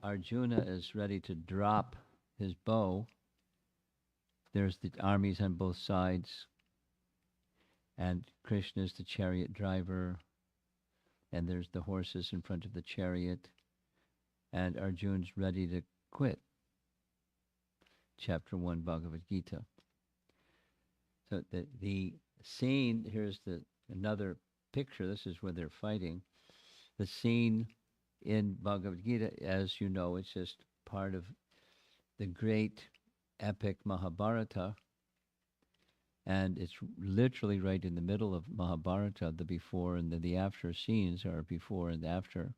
Arjuna is ready to drop his bow, there's the armies on both sides, and Krishna is the chariot driver, and there's the horses in front of the chariot, and Arjuna's ready to quit. Chapter 1, Bhagavad Gita. So the scene, here's another picture. This is where they're fighting. The scene in Bhagavad Gita, as you know, it's just part of the great epic Mahabharata, and it's literally right in the middle of Mahabharata. The before and the after scenes are before and after.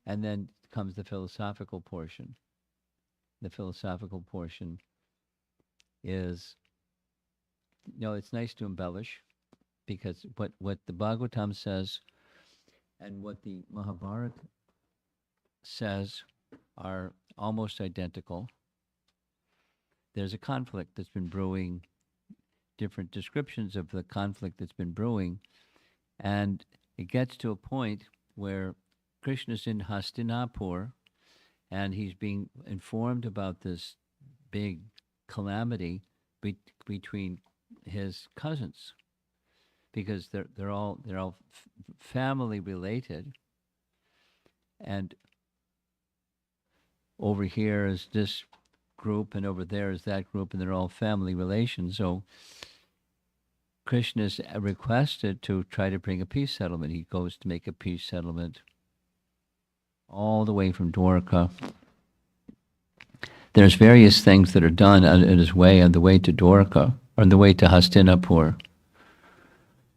And then comes the philosophical portion. The philosophical portion is, it's nice to embellish, because what the Bhagavatam says and what the Mahabharata says are almost identical. There's a conflict that's been brewing, different descriptions of the conflict that's been brewing, and it gets to a point where Krishna's in Hastinapur, and he's being informed about this big calamity between his cousins, because they're all family related, and over here is this group, and over there is that group, and they're all family relations. So Krishna is requested to try to bring a peace settlement. He goes to make a peace settlement all the way from Dwarka. There's various things that are done in his way, on the way to Dwarka, or on the way to Hastinapur.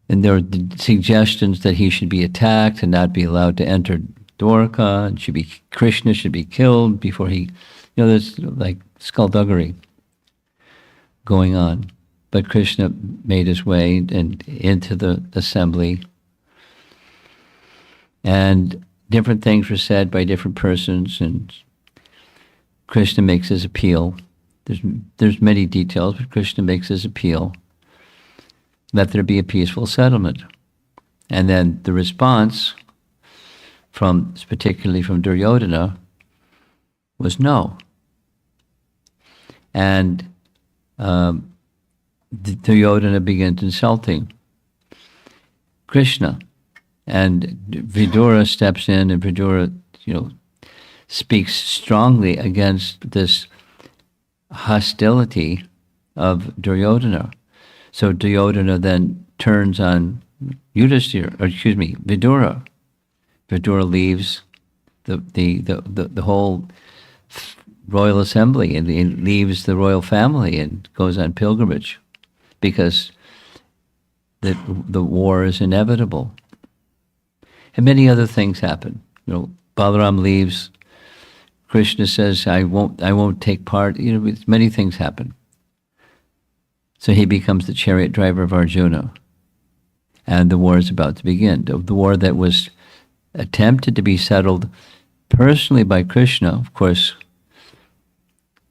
And there are suggestions that he should be attacked and not be allowed to enter Dwarka, and Krishna should be killed before he, there's like skullduggery going on. But Krishna made his way into the assembly, and different things were said by different persons, and Krishna makes his appeal. There's many details, but Krishna makes his appeal. Let there be a peaceful settlement. And then the response, particularly from Duryodhana, was no. And Duryodhana begins insulting Krishna. And Vidura steps in, and Vidura, speaks strongly against this hostility of Duryodhana. So Duryodhana then turns on Vidura. Vidura leaves the whole royal assembly, and he leaves the royal family and goes on pilgrimage, because the war is inevitable. And many other things happen. Balaram leaves. Krishna says, I won't take part. Many things happen. So he becomes the chariot driver of Arjuna. And the war is about to begin. The war that was attempted to be settled personally by Krishna, of course,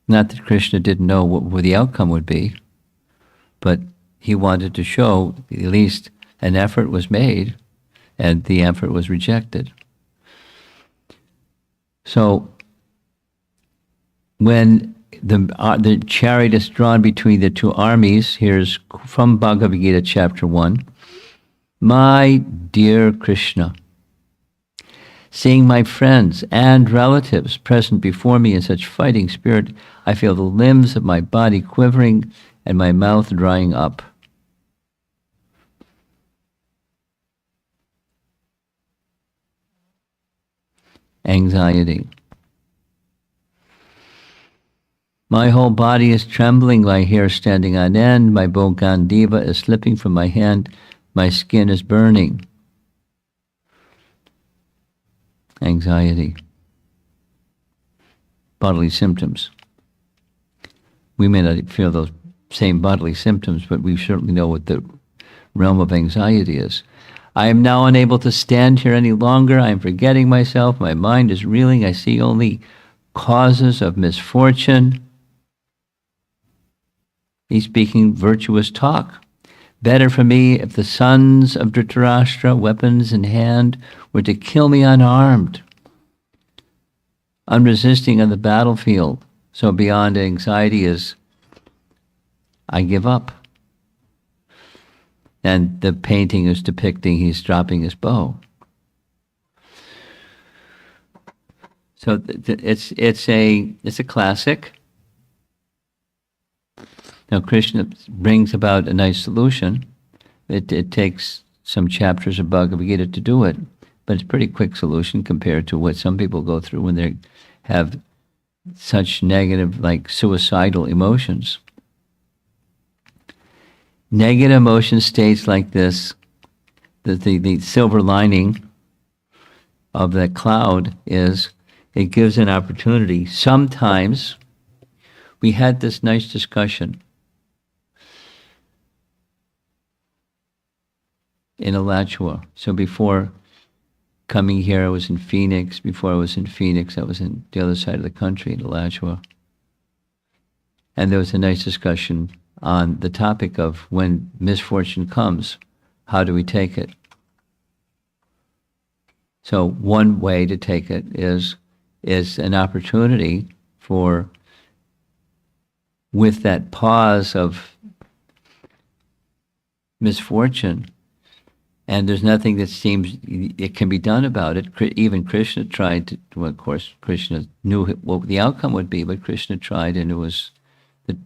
not that Krishna didn't know what the outcome would be, but he wanted to show at least an effort was made, and the effort was rejected. So when the chariot is drawn between the two armies, here's from Bhagavad Gita chapter 1. My dear Krishna, seeing my friends and relatives present before me in such fighting spirit, I feel the limbs of my body quivering and my mouth drying up. Anxiety. My whole body is trembling, my hair standing on end, my bow Gandiva is slipping from my hand, my skin is burning. Anxiety. Bodily symptoms. We may not feel those same bodily symptoms, but we certainly know what the realm of anxiety is. I am now unable to stand here any longer. I am forgetting myself. My mind is reeling. I see only causes of misfortune. He's speaking virtuous talk. Better for me if the sons of Dhritarashtra, weapons in hand, were to kill me unarmed. unresisting on the battlefield. So beyond anxiety is, I give up. And the painting is depicting he's dropping his bow. So it's a classic. Now Krishna brings about a nice solution. It takes some chapters of Bhagavad Gita to do it, but it's a pretty quick solution compared to what some people go through when they have such negative, like suicidal emotions. Negative emotion states like this, that the silver lining of that cloud is it gives an opportunity. Sometimes we had this nice discussion in Alachua. So before coming here, I was in Phoenix. Before I was in Phoenix, I was in the other side of the country, in Alachua. And there was a nice discussion on the topic of when misfortune comes, how do we take it? So one way to take it is an opportunity for, with that pause of misfortune, and there's nothing that seems it can be done about it. Even Krishna tried to, well, of course, Krishna knew what the outcome would be, but Krishna tried, and it was,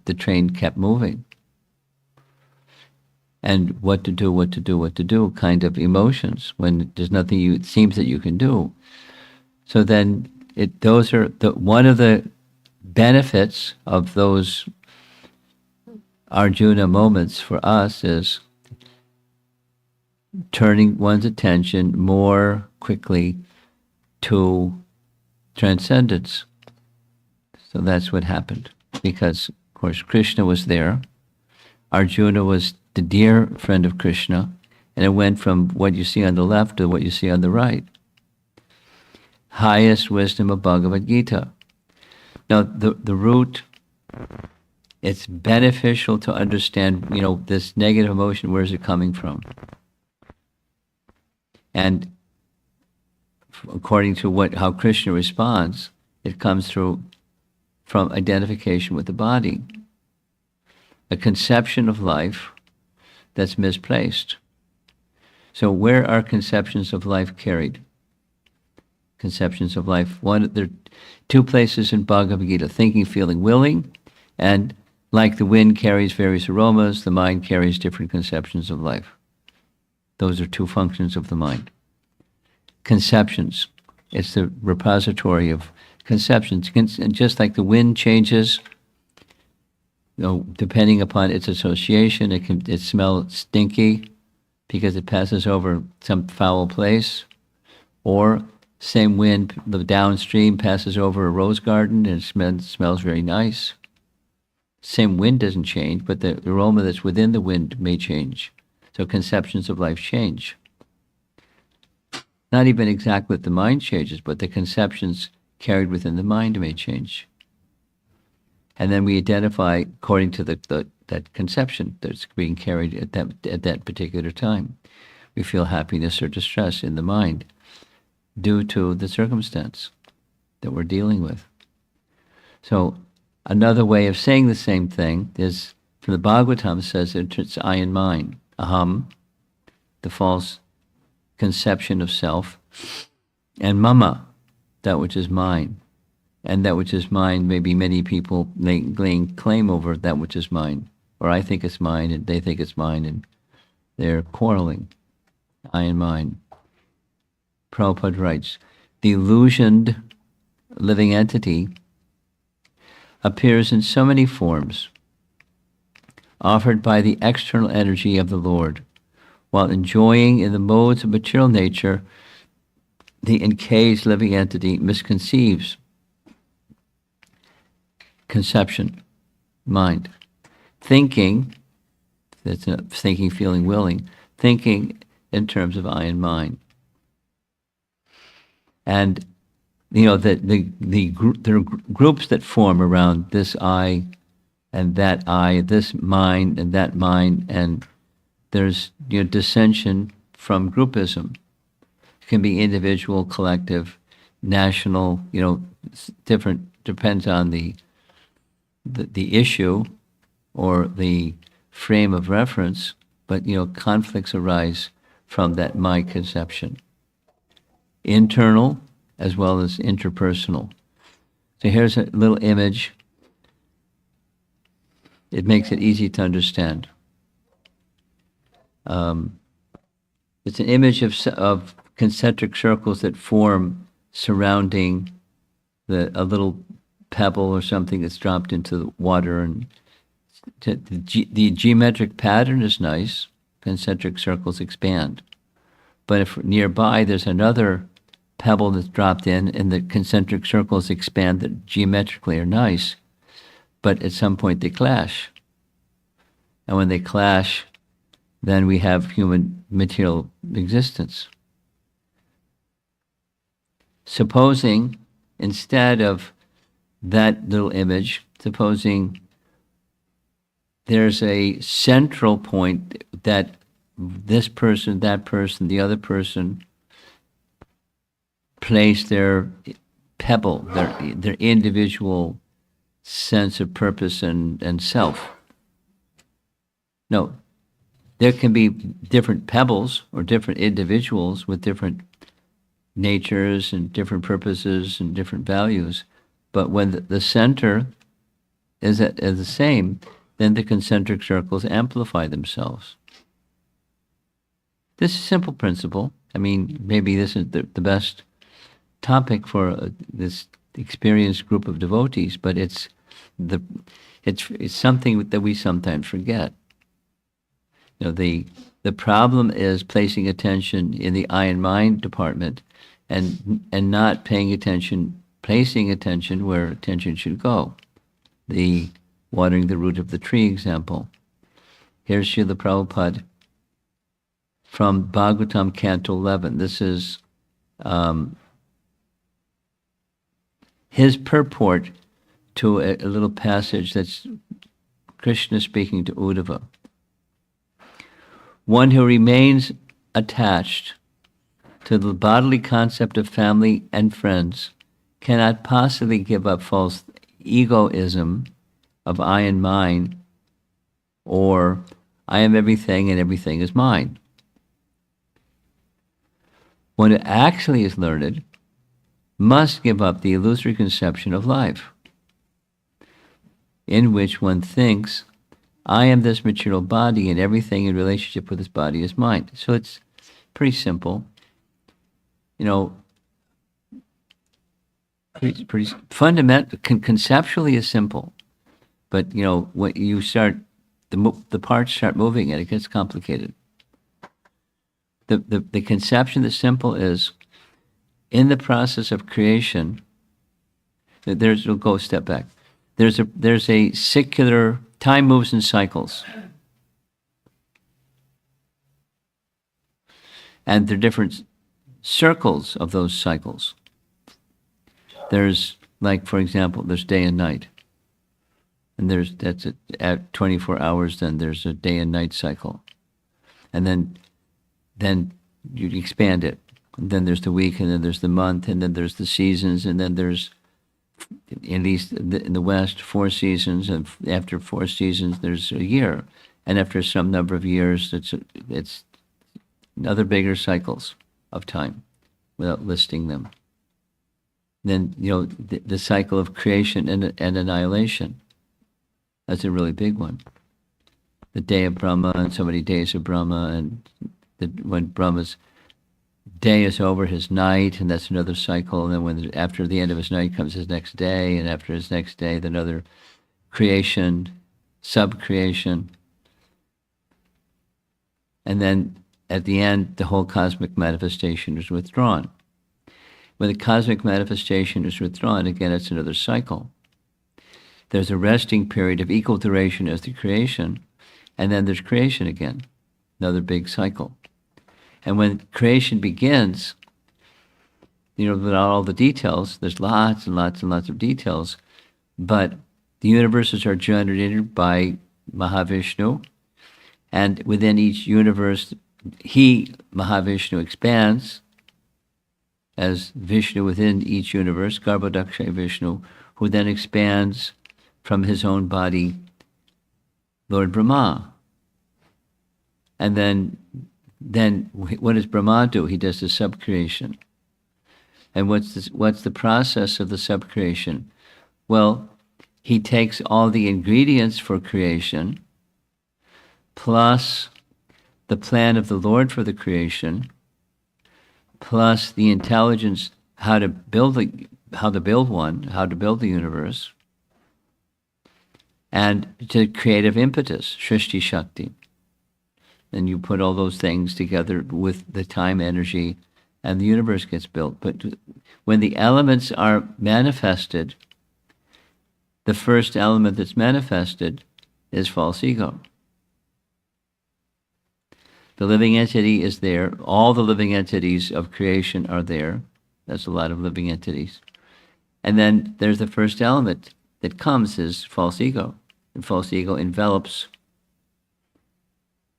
the train kept moving. And what to do, kind of emotions when there's nothing it seems that you can do. So then those are one of the benefits of those Arjuna moments for us is turning one's attention more quickly to transcendence. So that's what happened, because of course Krishna was there. Arjuna was the dear friend of Krishna, and it went from what you see on the left to what you see on the right. Highest wisdom of Bhagavad Gita. Now, the root, it's beneficial to understand, this negative emotion, where is it coming from? And according to how Krishna responds, it comes from identification with the body. A conception of life that's misplaced. So where are conceptions of life carried? Conceptions of life. There are two places in Bhagavad Gita: thinking, feeling, willing, and like the wind carries various aromas, the mind carries different conceptions of life. Those are two functions of the mind. Conceptions. It's the repository of conceptions. And just like the wind changes, depending upon its association, it smells stinky because it passes over some foul place, or same wind, the downstream passes over a rose garden and it smells very nice. Same wind doesn't change, but the aroma that's within the wind may change. So conceptions of life change. Not even exactly what the mind changes, but the conceptions carried within the mind may change. And then we identify according to that conception that's being carried at that particular time. We feel happiness or distress in the mind due to the circumstance that we're dealing with. So another way of saying the same thing is, from the Bhagavatam, says it's I and mine. Aham, the false conception of self, and mama, that which is mine. And that which is mine, maybe many people laying claim over that which is mine. Or I think it's mine, and they think it's mine, and they're quarreling. I and mine. Prabhupada writes, the illusioned living entity appears in so many forms, offered by the external energy of the Lord, while enjoying in the modes of material nature, the encaged living entity misconceives. Conception, mind. Thinking, that's thinking, feeling, willing. Thinking in terms of I and mine. And, there are groups that form around this I and that I, this mind and that mind, and there's dissension from groupism. It can be individual, collective, national, different, depends on the issue or the frame of reference, but conflicts arise from that my conception, internal as well as interpersonal. So here's a little image. It makes it easy to understand. It's an image of concentric circles that form surrounding a little pebble or something that's dropped into the water, and the geometric pattern is nice. Concentric circles expand. But if nearby there's another pebble that's dropped in and the concentric circles expand that geometrically are nice, but at some point they clash. And when they clash, then we have human material existence. Supposing, instead of that little image, supposing there's a central point that this person, that person, the other person place their pebble, their individual sense of purpose and self. No, there can be different pebbles or different individuals with different natures and different purposes and different values, but when the center is the same, then the concentric circles amplify themselves. This is a simple principle. I mean, maybe this is the best topic for this experienced group of devotees, but it's something that we sometimes forget. The problem is placing attention in the I and mind department and not paying attention, placing attention where attention should go. The watering the root of the tree example. Here's Srila Prabhupada from Bhagavatam Canto 11. This is his purport to a little passage that's Krishna speaking to Uddhava. One who remains attached to the bodily concept of family and friends cannot possibly give up false egoism of I and mine, or I am everything and everything is mine. One who actually is learned must give up the illusory conception of life, in which one thinks, I am this material body and everything in relationship with this body is mine. So it's pretty simple. Pretty fundamental, conceptually is simple. But, when you start, the parts start moving and it gets complicated. The conception that's simple is, in the process of creation, we'll go a step back. There's a secular, time moves in cycles. And there are different circles of those cycles. There's, like, for example, there's day and night. And that's at 24 hours, then there's a day and night cycle. And then you expand it. And then there's the week, and then there's the month, and then there's the seasons, and then there's, at least in the West, 4 seasons, and after 4 seasons, there's a year. And after some number of years, it's other bigger cycles of time, without listing them. Then, the cycle of creation and annihilation. That's a really big one. The day of Brahma and so many days of Brahma, and when Brahma's day is over, his night, and that's another cycle. And then after the end of his night comes his next day, and after his next day, then another creation, sub-creation. And then at the end, the whole cosmic manifestation is withdrawn. When the cosmic manifestation is withdrawn, again, it's another cycle. There's a resting period of equal duration as the creation, and then there's creation again, another big cycle. And when creation begins, without all the details, there's lots and lots and lots of details, but the universes are generated by Mahavishnu, and within each universe, Mahavishnu, expands as Vishnu within each universe, Garbhodakshay Vishnu, who then expands from his own body Lord Brahma. And then what does Brahma do? He does the subcreation. And what's the process of the subcreation? Well, he takes all the ingredients for creation, plus the plan of the Lord for the creation, plus the intelligence how to build the universe, and to creative impetus, Shrishti Shakti. And you put all those things together with the time, energy, and the universe gets built. But when the elements are manifested, the first element that's manifested is false ego. The living entity is there. All the living entities of creation are there. That's a lot of living entities. And then there's the first element that comes is false ego. And false ego envelops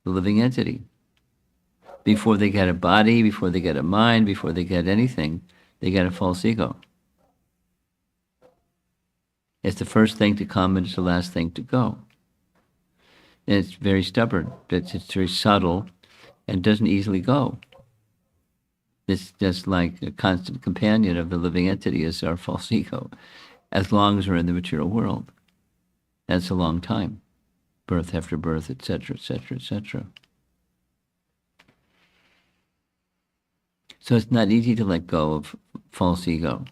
the living entity. Before they get a body, before they get a mind, before they get anything, they get a false ego. It's the first thing to come and it's the last thing to go. And it's very stubborn. It's very subtle and doesn't easily go. It's just like a constant companion of the living entity is our false ego, as long as we're in the material world. That's a long time. Birth after birth, etc., etc., etc. So it's not easy to let go of false ego.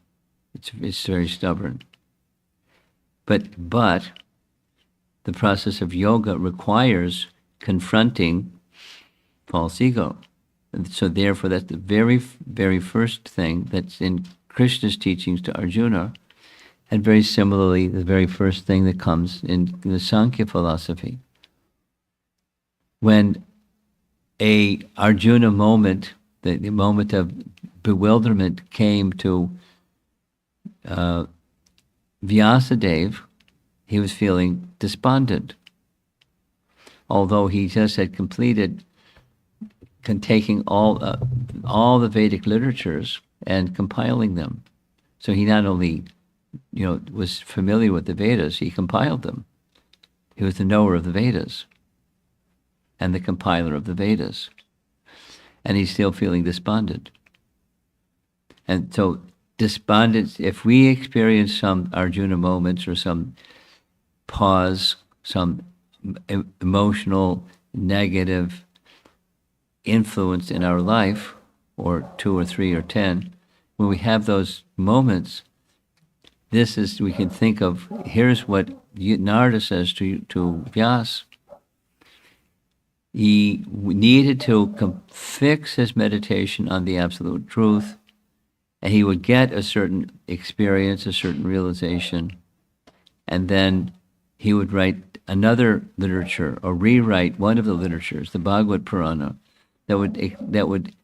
It's very stubborn. But the process of yoga requires confronting false ego. And so therefore, that's the very, very first thing that's in Krishna's teachings to Arjuna, and very similarly, the very first thing that comes in the Sankhya philosophy. When a Arjuna moment, the moment of bewilderment came to Vyasadeva, he was feeling despondent. Although he just had completed taking all the Vedic literatures and compiling them. So he not only was familiar with the Vedas, he compiled them. He was the knower of the Vedas and the compiler of the Vedas. And he's still feeling despondent. And so despondence, if we experience some Arjuna moments or some pause, some emotional negative influence in our life, or 2 or 3 or 10, when we have those moments, we can think of, here's what Narada says to Vyas. He needed to fix his meditation on the absolute truth, and he would get a certain experience, a certain realization, and then he would write another literature or rewrite one of the literatures, the Bhagavad Purana, that would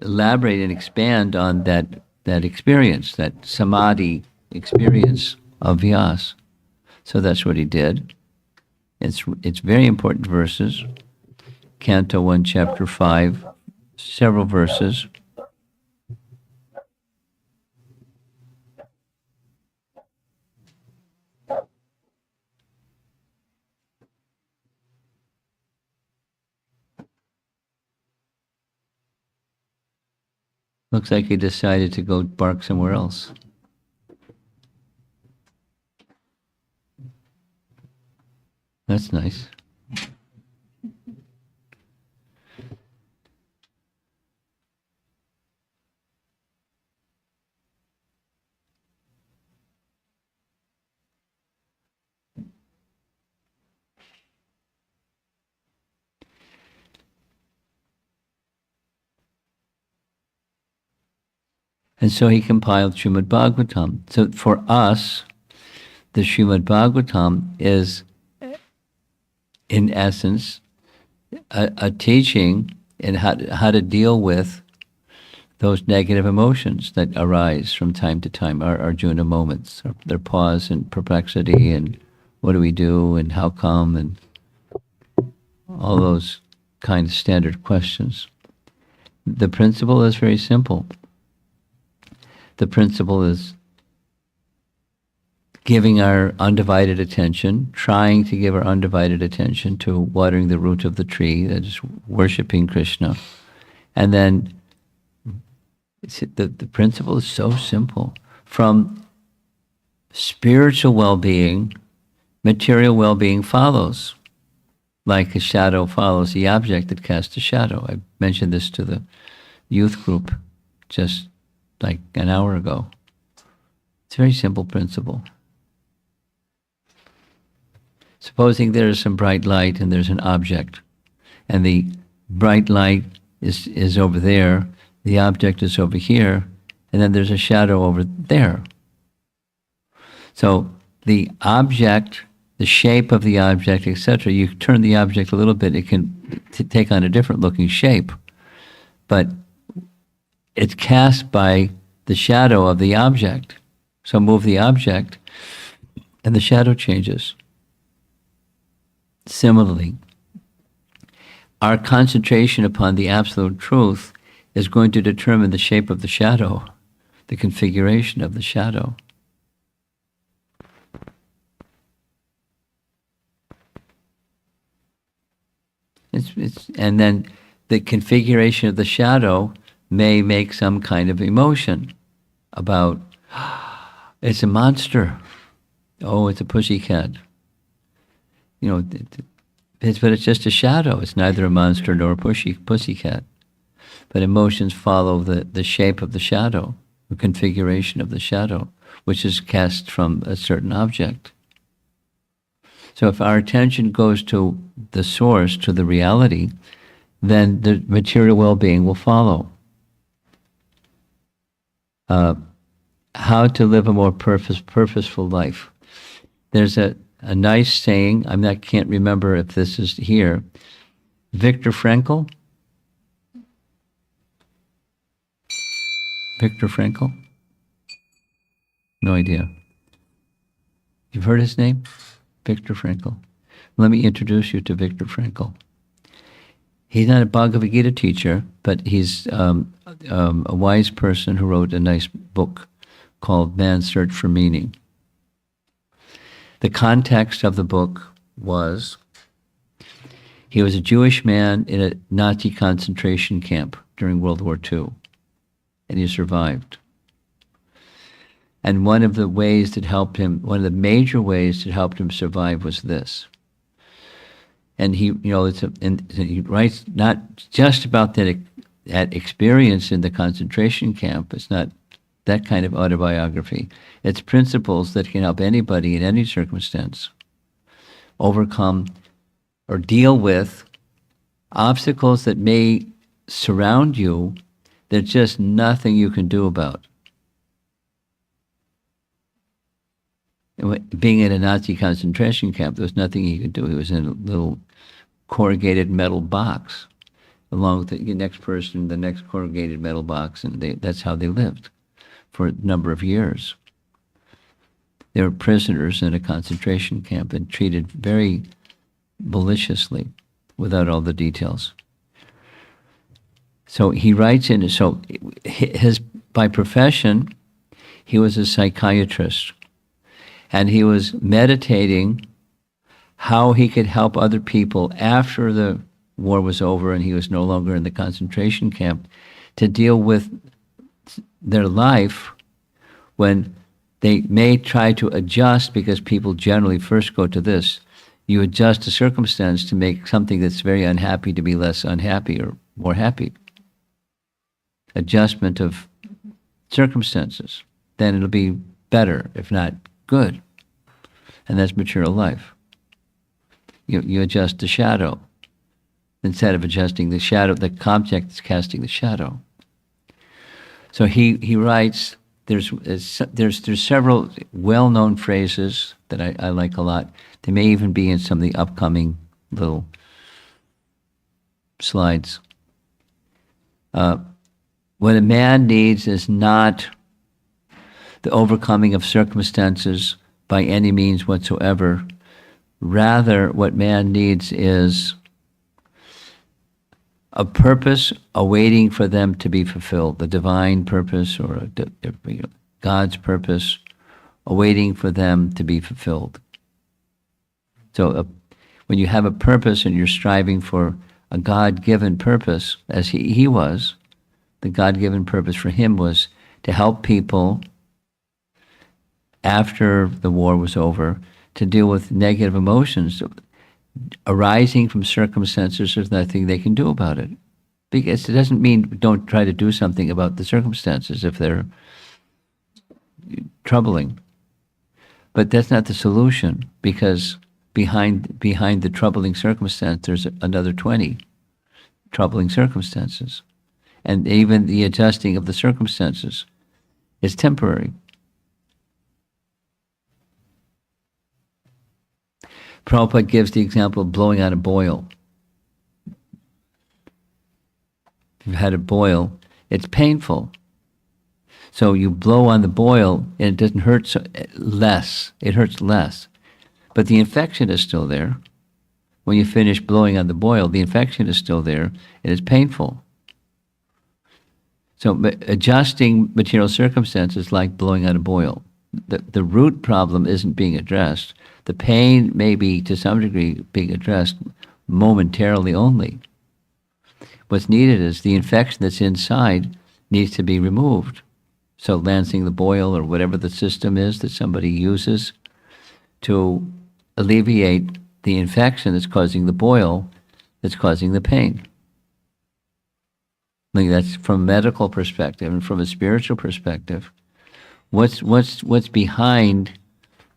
elaborate and expand on that experience, that samadhi experience of Vyas. So that's what he did. It's very important verses. Canto 1, Chapter 5, several verses. Looks like he decided to go bark somewhere else. That's nice. And so he compiled Srimad Bhagavatam. So for us, the Srimad Bhagavatam is, in essence, a teaching in how to deal with those negative emotions that arise from time to time, our Arjuna moments, their pause and perplexity, and what do we do, and how come, and all those kind of standard questions. The principle is very simple. the principle is giving our undivided attention, trying to give our undivided attention to watering the root of the tree, that is worshiping Krishna. And then the principle is so simple. From spiritual well-being, material well-being follows. Like a shadow follows the object that casts a shadow. I mentioned this to the youth group just like an hour ago. It's a very simple principle. Supposing there is some bright light and there's an object, and the bright light is over there, the object is over here, and then there's a shadow over there. So the object, the shape of the object, etc., you turn the object a little bit, it can take on a different looking shape, but it's cast by the shadow of the object. So move the object, and the shadow changes. Similarly, our concentration upon the absolute truth is going to determine the shape of the shadow, the configuration of the shadow. And then the configuration of the shadow may make some kind of emotion about, it's a monster. Oh, it's a pussycat. You know, but it's just a shadow. It's neither a monster nor a pussycat. But emotions follow the shape of the shadow, the configuration of the shadow, which is cast from a certain object. So if our attention goes to the source, to the reality, then the material well-being will follow. How to live a more purposeful life. There's a nice saying, can't remember if this is here. Viktor Frankl? Viktor Frankl? No idea. You've heard his name? Viktor Frankl. Let me introduce you to Viktor Frankl. He's not a Bhagavad Gita teacher, but he's a wise person who wrote a nice book called Man's Search for Meaning. The context of the book was he was a Jewish man in a Nazi concentration camp during World War II, and he survived. And one of the ways that helped him, one of the major ways that helped him survive was this. And he, he writes not just about that experience in the concentration camp. It's not that kind of autobiography. It's principles that can help anybody in any circumstance overcome or deal with obstacles that may surround you. There's just nothing you can do about. Being in a Nazi concentration camp, there was nothing he could do. He was in a little corrugated metal box, along with the next person, the next corrugated metal box, and that's how they lived for a number of years. They were prisoners in a concentration camp and treated very maliciously, without all the details. So he writes in, so by profession, he was a psychiatrist. And he was meditating how he could help other people after the war was over and he was no longer in the concentration camp to deal with their life when they may try to adjust, because people generally first go to this. You adjust a circumstance to make something that's very unhappy to be less unhappy or more happy. Adjustment of circumstances. Then it'll be better, if not good. And that's material life. You adjust the shadow instead of adjusting the shadow. The object is casting the shadow. So he writes, there's several well-known phrases that I like a lot. They may even be in some of the upcoming little slides. What a man needs is not the overcoming of circumstances by any means whatsoever. Rather, what man needs is a purpose awaiting for them to be fulfilled, the divine purpose or God's purpose awaiting for them to be fulfilled. So when you have a purpose and you're striving for a God-given purpose, as he was, the God-given purpose for him was to help people after the war was over to deal with negative emotions arising from circumstances. There's nothing they can do about it. Because it doesn't mean don't try to do something about the circumstances if they're troubling. But that's not the solution, because behind the troubling circumstance, there's another 20 troubling circumstances. And even the adjusting of the circumstances is temporary. Prabhupada gives the example of blowing out a boil. If you've had a boil, it's painful. So you blow on the boil and it doesn't hurt less. It hurts less. But the infection is still there. When you finish blowing on the boil, the infection is still there and it's painful. So adjusting material circumstances like blowing on a boil. The root problem isn't being addressed. The pain may be, to some degree, being addressed momentarily only. What's needed is the infection that's inside needs to be removed. So lancing the boil or whatever the system is that somebody uses to alleviate the infection that's causing the boil, that's causing the pain. I think that's from a medical perspective, and from a spiritual perspective. What's behind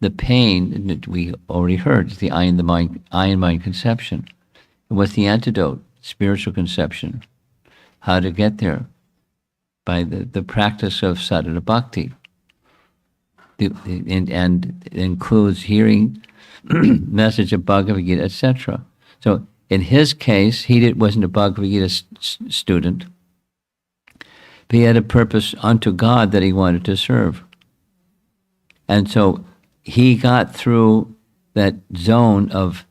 the pain that we already heard? It's the eye and mind conception. And what's the antidote? Spiritual conception. How to get there? By the practice of sadhana bhakti. And it includes hearing message of Bhagavad Gita, etc. So in his case, he wasn't a Bhagavad Gita student. But he had a purpose unto God that he wanted to serve. And so he got through that zone of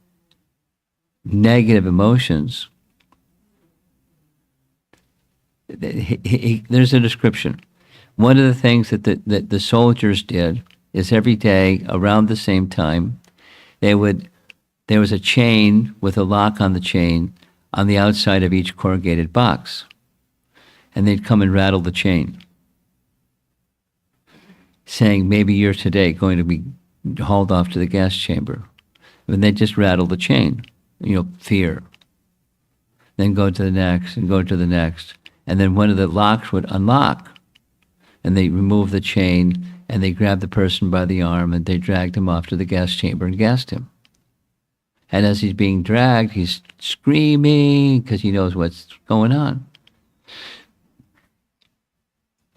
negative emotions. There's a description. One of the things that the soldiers did is every day around the same time, there was a chain with a lock on the chain on the outside of each corrugated box. And they'd come and rattle the chain, saying, maybe you're today going to be hauled off to the gas chamber. And they just rattle the chain, fear. Then go to the next and go to the next. And then one of the locks would unlock. And they remove the chain and they grabbed the person by the arm and they dragged him off to the gas chamber and gassed him. And as he's being dragged, he's screaming because he knows what's going on.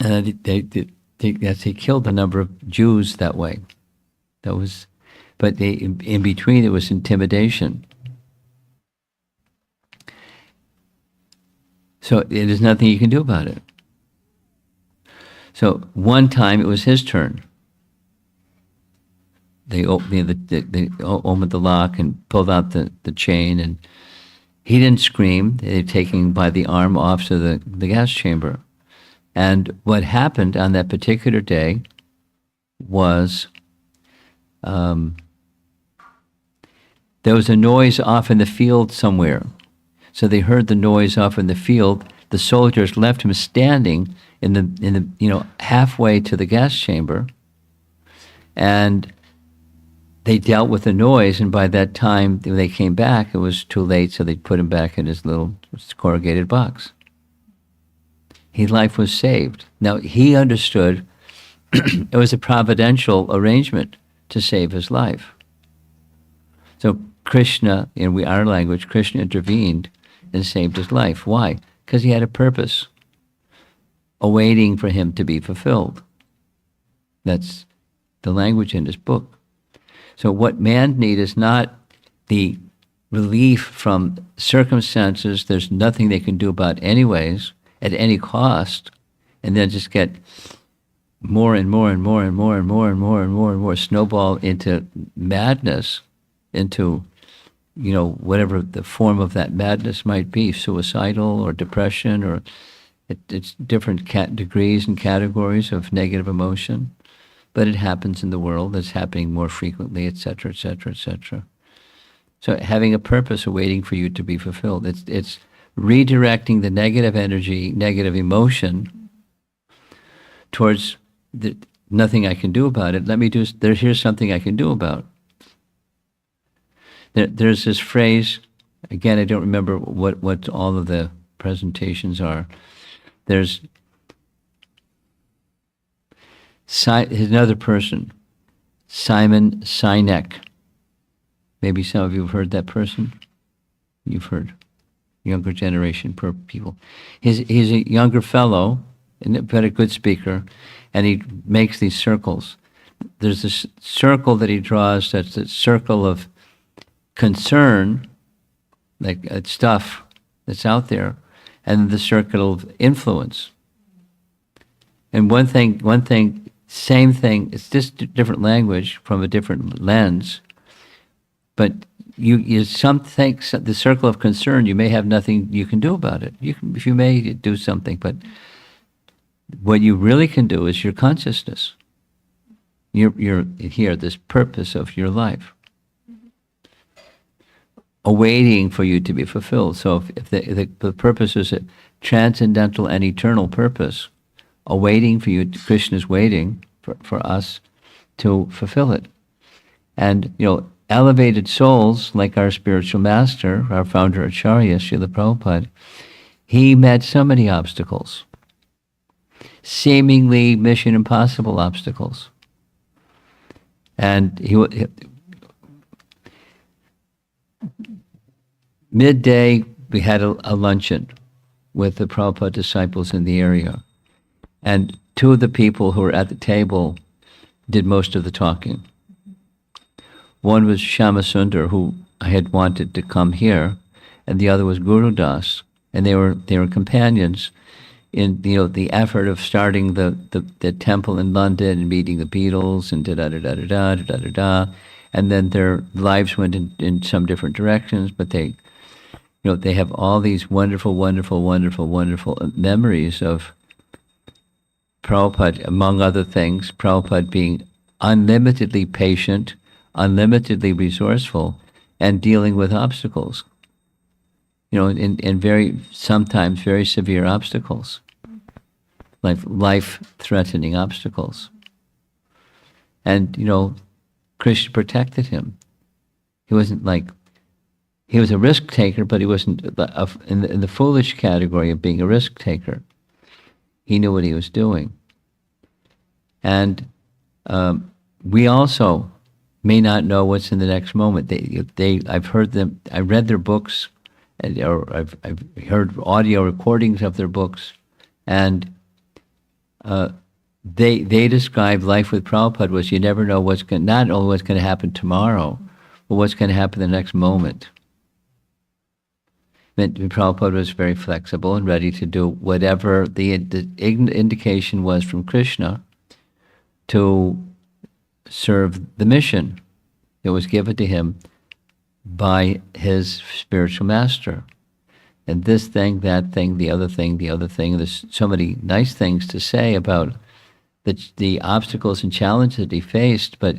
And they killed a number of Jews that way. But in between it was intimidation. So there's nothing you can do about it. So one time it was his turn. They opened the lock and pulled out the chain, and he didn't scream. They were taking by the arm off to the gas chamber. And what happened on that particular day was there was a noise off in the field somewhere. So they heard the noise off in the field. The soldiers left him standing in the halfway to the gas chamber, and they dealt with the noise. And by that time, when they came back, it was too late. So they put him back in his little corrugated box. His life was saved. Now, he understood it was a providential arrangement to save his life. So Krishna, in our language, Krishna intervened and saved his life. Why? Because he had a purpose awaiting for him to be fulfilled. That's the language in this book. So what man needs is not the relief from circumstances there's nothing they can do about anyways, at any cost, and then just get more and more and more and more and more and more and more and more snowball into madness, into whatever the form of that madness might be, suicidal or depression, or it's different degrees and categories of negative emotion, but it happens in the world. It's happening more frequently, et cetera, et cetera, et cetera. So having a purpose awaiting for you to be fulfilled. It's redirecting the negative energy, negative emotion towards nothing I can do about it. Here's something I can do about. There's this phrase, again, I don't remember what all of the presentations are. There's another person, Simon Sinek. Maybe some of you have heard that person. You've heard, younger generation people. He's a younger fellow, but a good speaker, and he makes these circles. There's this circle that he draws, that's the circle of concern, like stuff that's out there, and the circle of influence. And one thing, same thing, it's just different language from a different lens, but you something, the circle of concern, you may have nothing you can do about it. You may do something, but what you really can do is your consciousness. You're here, this purpose of your life, awaiting for you to be fulfilled. So if the purpose is a transcendental and eternal purpose, awaiting for you, Krishna's waiting for us to fulfill it. And, elevated souls, like our spiritual master, our founder Acharya, Srila Prabhupada, he met so many obstacles, seemingly mission impossible obstacles. And midday, we had a luncheon with the Prabhupada disciples in the area. And two of the people who were at the table did most of the talking. One was Shyamasundar, who I had wanted to come here, and the other was Guru Das, and they were companions in the effort of starting the temple in London and meeting the Beatles and da-da-da-da-da, and then their lives went in some different directions, but they have all these wonderful, wonderful, wonderful, wonderful memories of Prabhupada, among other things, Prabhupada being unlimitedly patient, unlimitedly resourceful, and dealing with obstacles, in sometimes very severe obstacles, like life-threatening obstacles. And, Krishna protected him. He was a risk taker, but he wasn't in the foolish category of being a risk taker. He knew what he was doing. And we also may not know what's in the next moment. I've heard them, I read their books, or I've heard audio recordings of their books, and they describe life with Prabhupada was you never know not only what's going to happen tomorrow, but what's going to happen the next moment. Prabhupada was very flexible and ready to do whatever the indication was from Krishna to serve the mission that was given to him by his spiritual master. And this thing, that thing, the other thing, there's so many nice things to say about the obstacles and challenges that he faced, but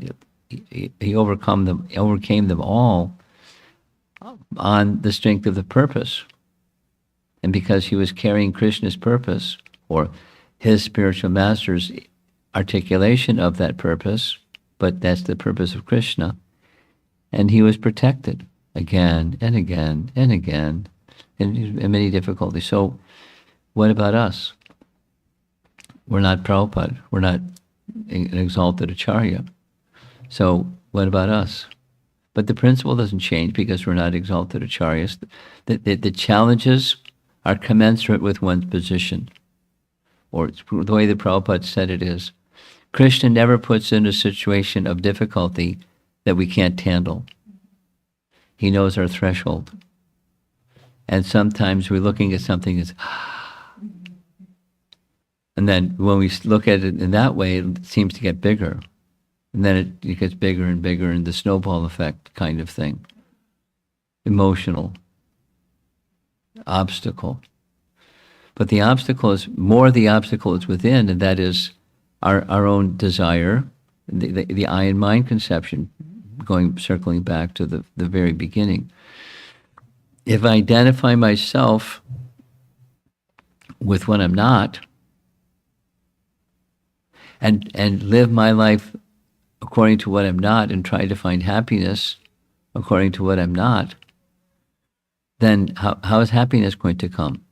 he overcame them all on the strength of the purpose. And because he was carrying Krishna's purpose, or his spiritual master's articulation of that purpose, but that's the purpose of Krishna, and he was protected again and again and again in many difficulties. So what about us? We're not Prabhupada. We're not an exalted Acharya. So what about us? But the principle doesn't change because we're not exalted Acharyas. The challenges are commensurate with one's position. Or the way the Prabhupada said it is, Krishna never puts in a situation of difficulty that we can't handle. He knows our threshold. And sometimes we're looking at something that's, and then when we look at it in that way, it seems to get bigger. And then it gets bigger and bigger, and the snowball effect kind of thing. emotional obstacle. But the obstacle is within, and that is our own desire, the I and mind conception, circling back to the very beginning. If I identify myself with what I'm not, and live my life according to what I'm not, and try to find happiness according to what I'm not, then how is happiness going to come?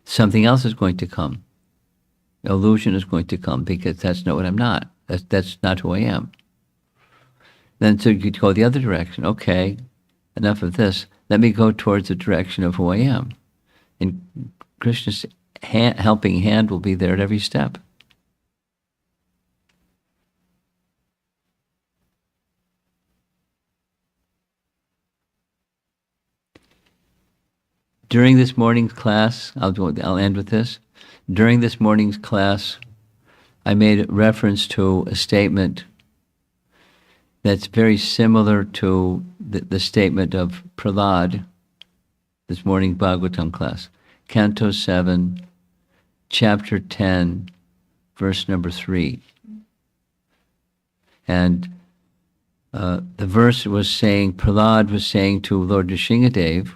Something else is going to come. Illusion is going to come, because that's not what I'm not. That's not who I am. Then so you could go the other direction. Okay, enough of this. Let me go towards the direction of who I am. And Krishna's helping hand will be there at every step. During this morning's class, I'll end with this. During this morning's class, I made reference to a statement that's very similar to the statement of Prahlad, this morning Bhagavatam class, Canto 7, Chapter 10, verse number 3. And the verse was saying, Prahlad was saying to Lord Nrsingadev,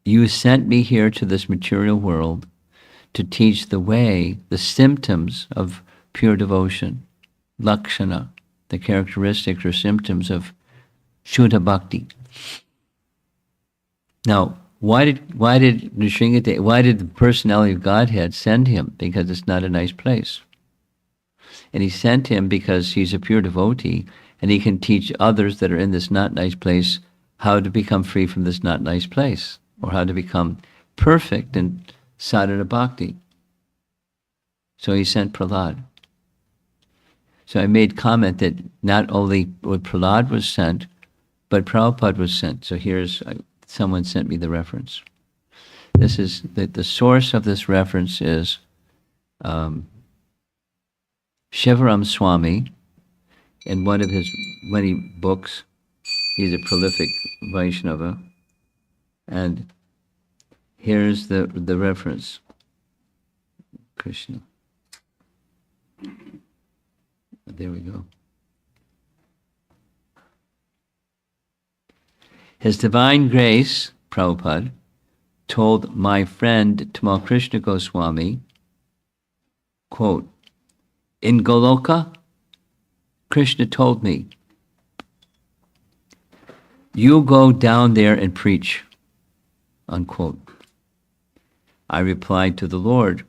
you sent me here to this material world to teach the way, the symptoms of pure devotion, lakshana, the characteristics or symptoms of Shuddha Bhakti. Now, why did Nrsingadev, why did the personality of Godhead send him? Because it's not a nice place. And he sent him because he's a pure devotee, and he can teach others that are in this not nice place how to become free from this not nice place, or how to become perfect in sadhana bhakti. So he sent Prahlad. So I made comment that not only Prahlad was sent, but Prabhupada was sent. So someone sent me the reference. This is the source of this reference is Shivaram Swami, in one of his many books. He's a prolific Vaishnava. And here's the reference. Krishna. There we go. His Divine Grace, Prabhupada, told my friend Tamal Krishna Goswami, quote, in Goloka, Krishna told me, you go down there and preach, unquote. I replied to the Lord,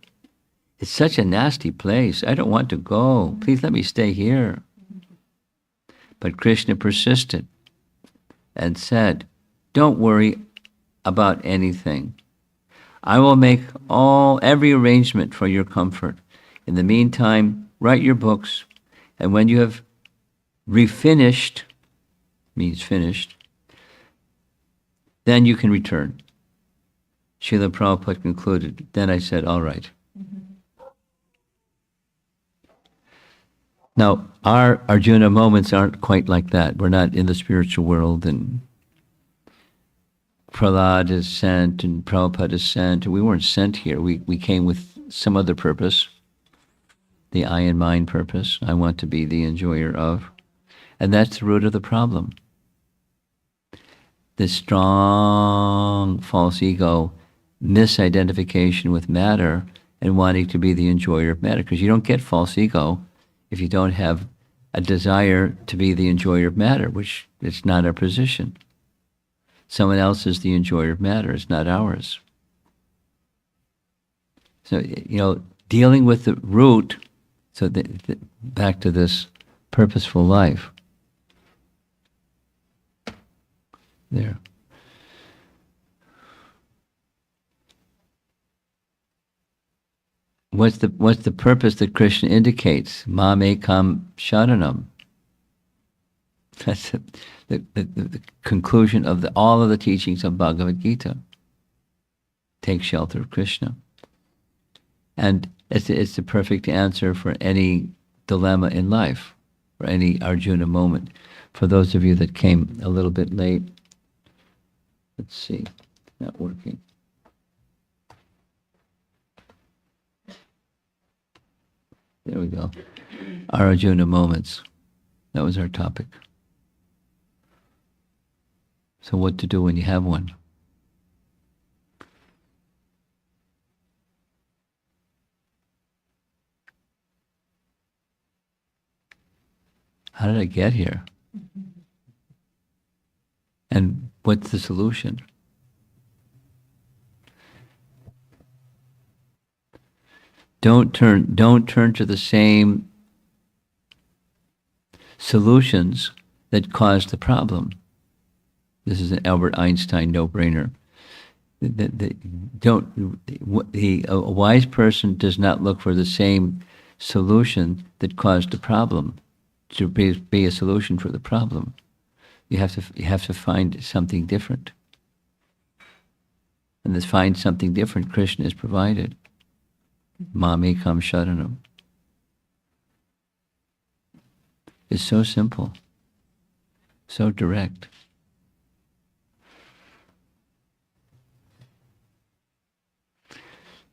it's such a nasty place. I don't want to go. Please let me stay here. But Krishna persisted and said, don't worry about anything. I will make every arrangement for your comfort. In the meantime, write your books, and when you have refinished, means finished, then you can return. Srila Prabhupada concluded. Then I said, all right. Now, our Arjuna moments aren't quite like that. We're not in the spiritual world, and Prahlad is sent, and Prabhupada is sent. We weren't sent here. We came with some other purpose, the I and mind purpose. I want to be the enjoyer of. And that's the root of the problem. This strong false ego, misidentification with matter, and wanting to be the enjoyer of matter. Because you don't get false ego if you don't have a desire to be the enjoyer of matter, which it's not our position. Someone else is the enjoyer of matter, it's not ours. So, dealing with the root, so back to this purposeful life. There. What's the purpose that Krishna indicates? Mam ekam sharanam. That's the conclusion of all of the teachings of Bhagavad Gita. Take shelter of Krishna. And it's the perfect answer for any dilemma in life. or any Arjuna moment. For those of you that came a little bit late, let's see, not working. There we go. Our Arjuna moments. That was our topic. So what to do when you have one? How did I get here? And what's the solution? Don't turn to the same solutions that caused the problem. This is an Albert Einstein no-brainer. A wise person does not look for the same solution that caused the problem to be a solution for the problem. You have to find something different. And to find something different, Krishna is provided. Mamekam Sharanam. It's so simple, so direct.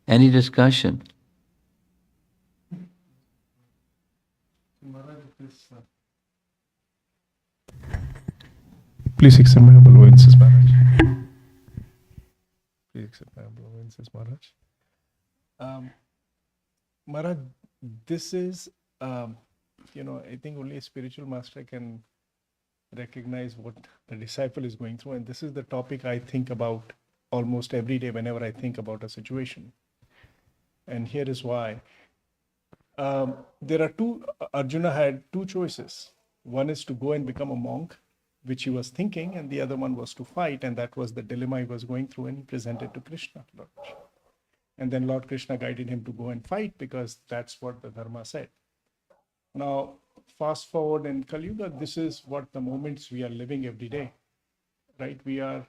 Any discussion? Please accept my humble obeisances, Maharaj. Please accept my humble obeisances, Maharaj. Maharaj, this is, I think only a spiritual master can recognize what the disciple is going through. And this is the topic I think about almost every day whenever I think about a situation. And here is why. Arjuna had two choices. One is to go and become a monk, which he was thinking, and the other one was to fight, and that was the dilemma he was going through, and he presented to Krishna, Lord Krishna. And then Lord Krishna guided him to go and fight, because that's what the Dharma said. Now, fast forward in Kali Yuga, this is what the moments we are living every day, right? We are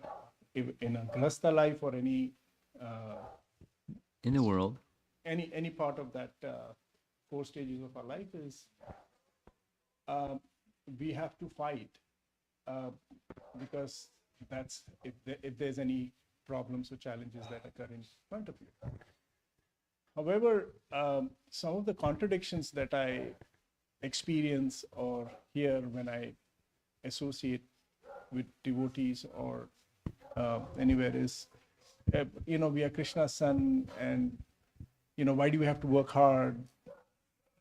in a grahastha life or any... in the world. Any part of that 4 stages of our life is we have to fight because that's if there's any problems or challenges that occur in front of you. However, some of the contradictions that I experience or hear when I associate with devotees or anywhere is, we are Krishna's son, and why do we have to work hard?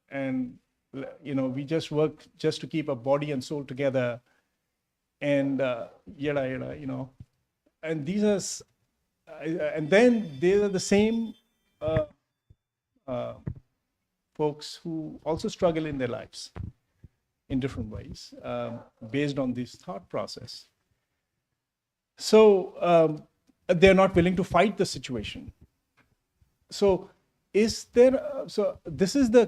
And, we just work just to keep our body and soul together, and and these are, and then they are the same folks who also struggle in their lives in different ways, based on this thought process. So they're not willing to fight the situation. So is there, so this is the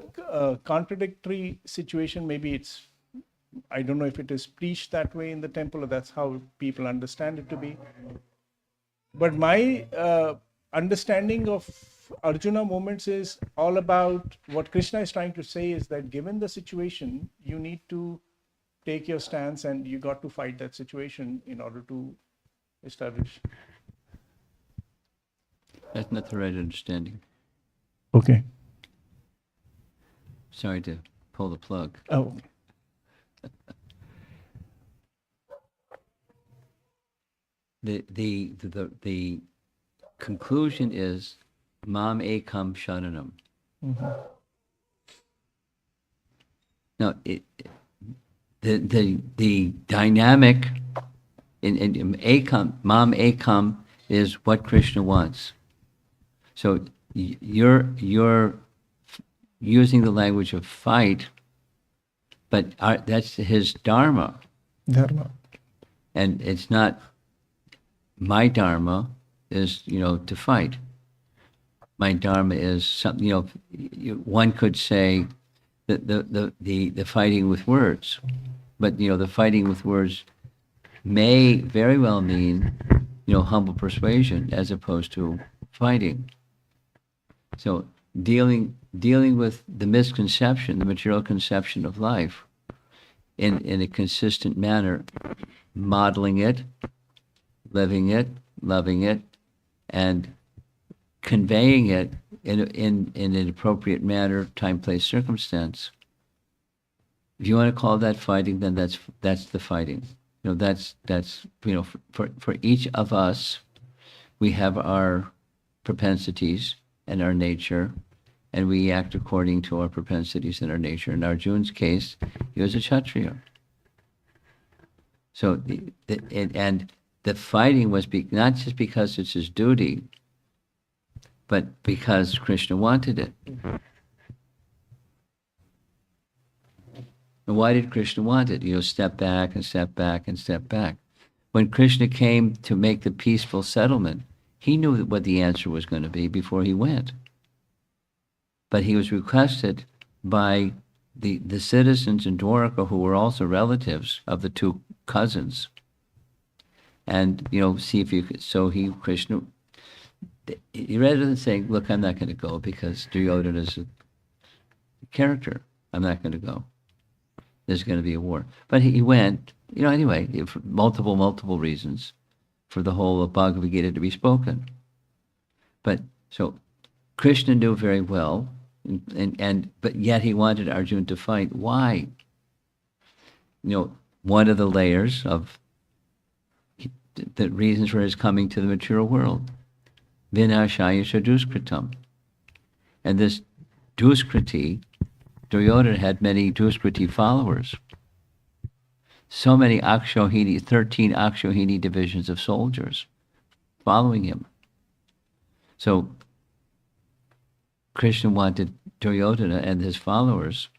contradictory situation. Maybe it's, I don't know if it is preached that way in the temple or that's how people understand it to be. But my understanding of Arjuna moments is all about what Krishna is trying to say is that given the situation, you need to take your stance and you got to fight that situation in order to establish. That's not the right understanding. Okay. Sorry to pull the plug. Oh. The conclusion is Mam Ekam Sharanam. Mm-hmm. Now, the dynamic in Ekam, Mam Ekam is what Krishna wants. So you're using the language of fight, but that's his dharma. Dharma. And it's not my dharma is, to fight. My dharma is something, one could say that the fighting with words, but, the fighting with words may very well mean, humble persuasion as opposed to fighting. So dealing with the misconception, the material conception of life, in a consistent manner, modeling it, living it, loving it, and conveying it in an appropriate manner, time, place, circumstance. If you want to call that fighting, then that's the fighting. That's for each of us, we have our propensities and our nature, and we act according to our propensities and our nature. In Arjuna's case, he was a Kshatriya. So the fighting was not just because it's his duty, but because Krishna wanted it. And why did Krishna want it? Step back and step back and step back. When Krishna came to make the peaceful settlement, he knew what the answer was going to be before he went. But he was requested by the citizens in Dwarka, who were also relatives of the two cousins. And, see if you could. So Krishna, rather than saying, look, I'm not going to go because Duryodhana is a character, I'm not going to go. There's going to be a war. But he went, anyway, for multiple reasons, for the whole of Bhagavad Gita to be spoken. But so Krishna knew very well, but yet he wanted Arjuna to fight. Why? One of the layers of the reasons for his coming to the material world, vinashaya duskritam. And this duskriti, Duryodhana had many duskriti followers. So many 13 Akshohini divisions of soldiers following him. So Krishna wanted Duryodhana and his followers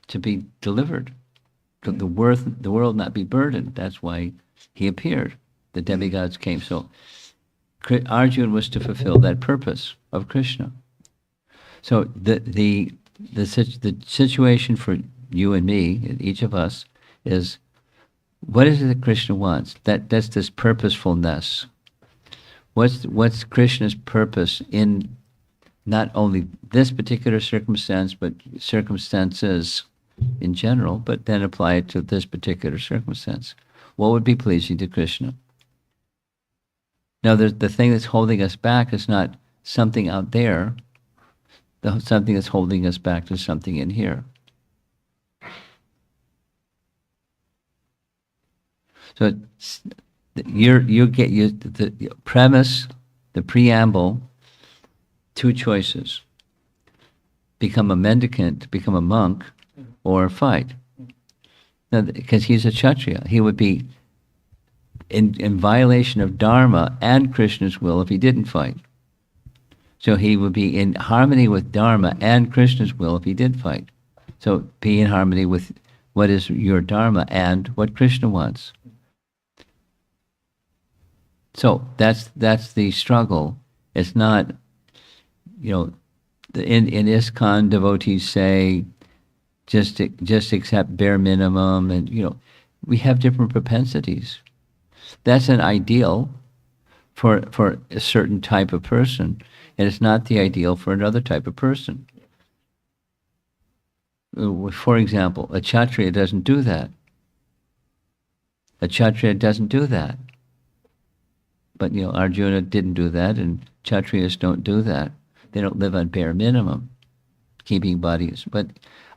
to be delivered, to the world not be burdened. That's why he appeared. The demigods came. So Arjuna was to fulfill that purpose of Krishna. So the situation for you and me, each of us, is what is it that Krishna wants? That's this purposefulness. What's Krishna's purpose in not only this particular circumstance, but circumstances in general, but then apply it to this particular circumstance? What would be pleasing to Krishna? Now, the thing that's holding us back is not something out there. Something that's holding us back is something in here. So you get the premise, the preamble, two choices: become a mendicant, become a monk, or fight. Now, because he's a Kshatriya, he would be in violation of Dharma and Krishna's will if he didn't fight. So he would be in harmony with Dharma and Krishna's will if he did fight. So be in harmony with what is your Dharma and what Krishna wants. So that's the struggle. It's not, in ISKCON devotees say, just accept bare minimum, and we have different propensities. That's an ideal for a certain type of person, and it's not the ideal for another type of person. For example, a Kshatriya doesn't do that. A Kshatriya doesn't do that. But Arjuna didn't do that, and Kshatriyas don't do that. They don't live on bare minimum, keeping bodies. But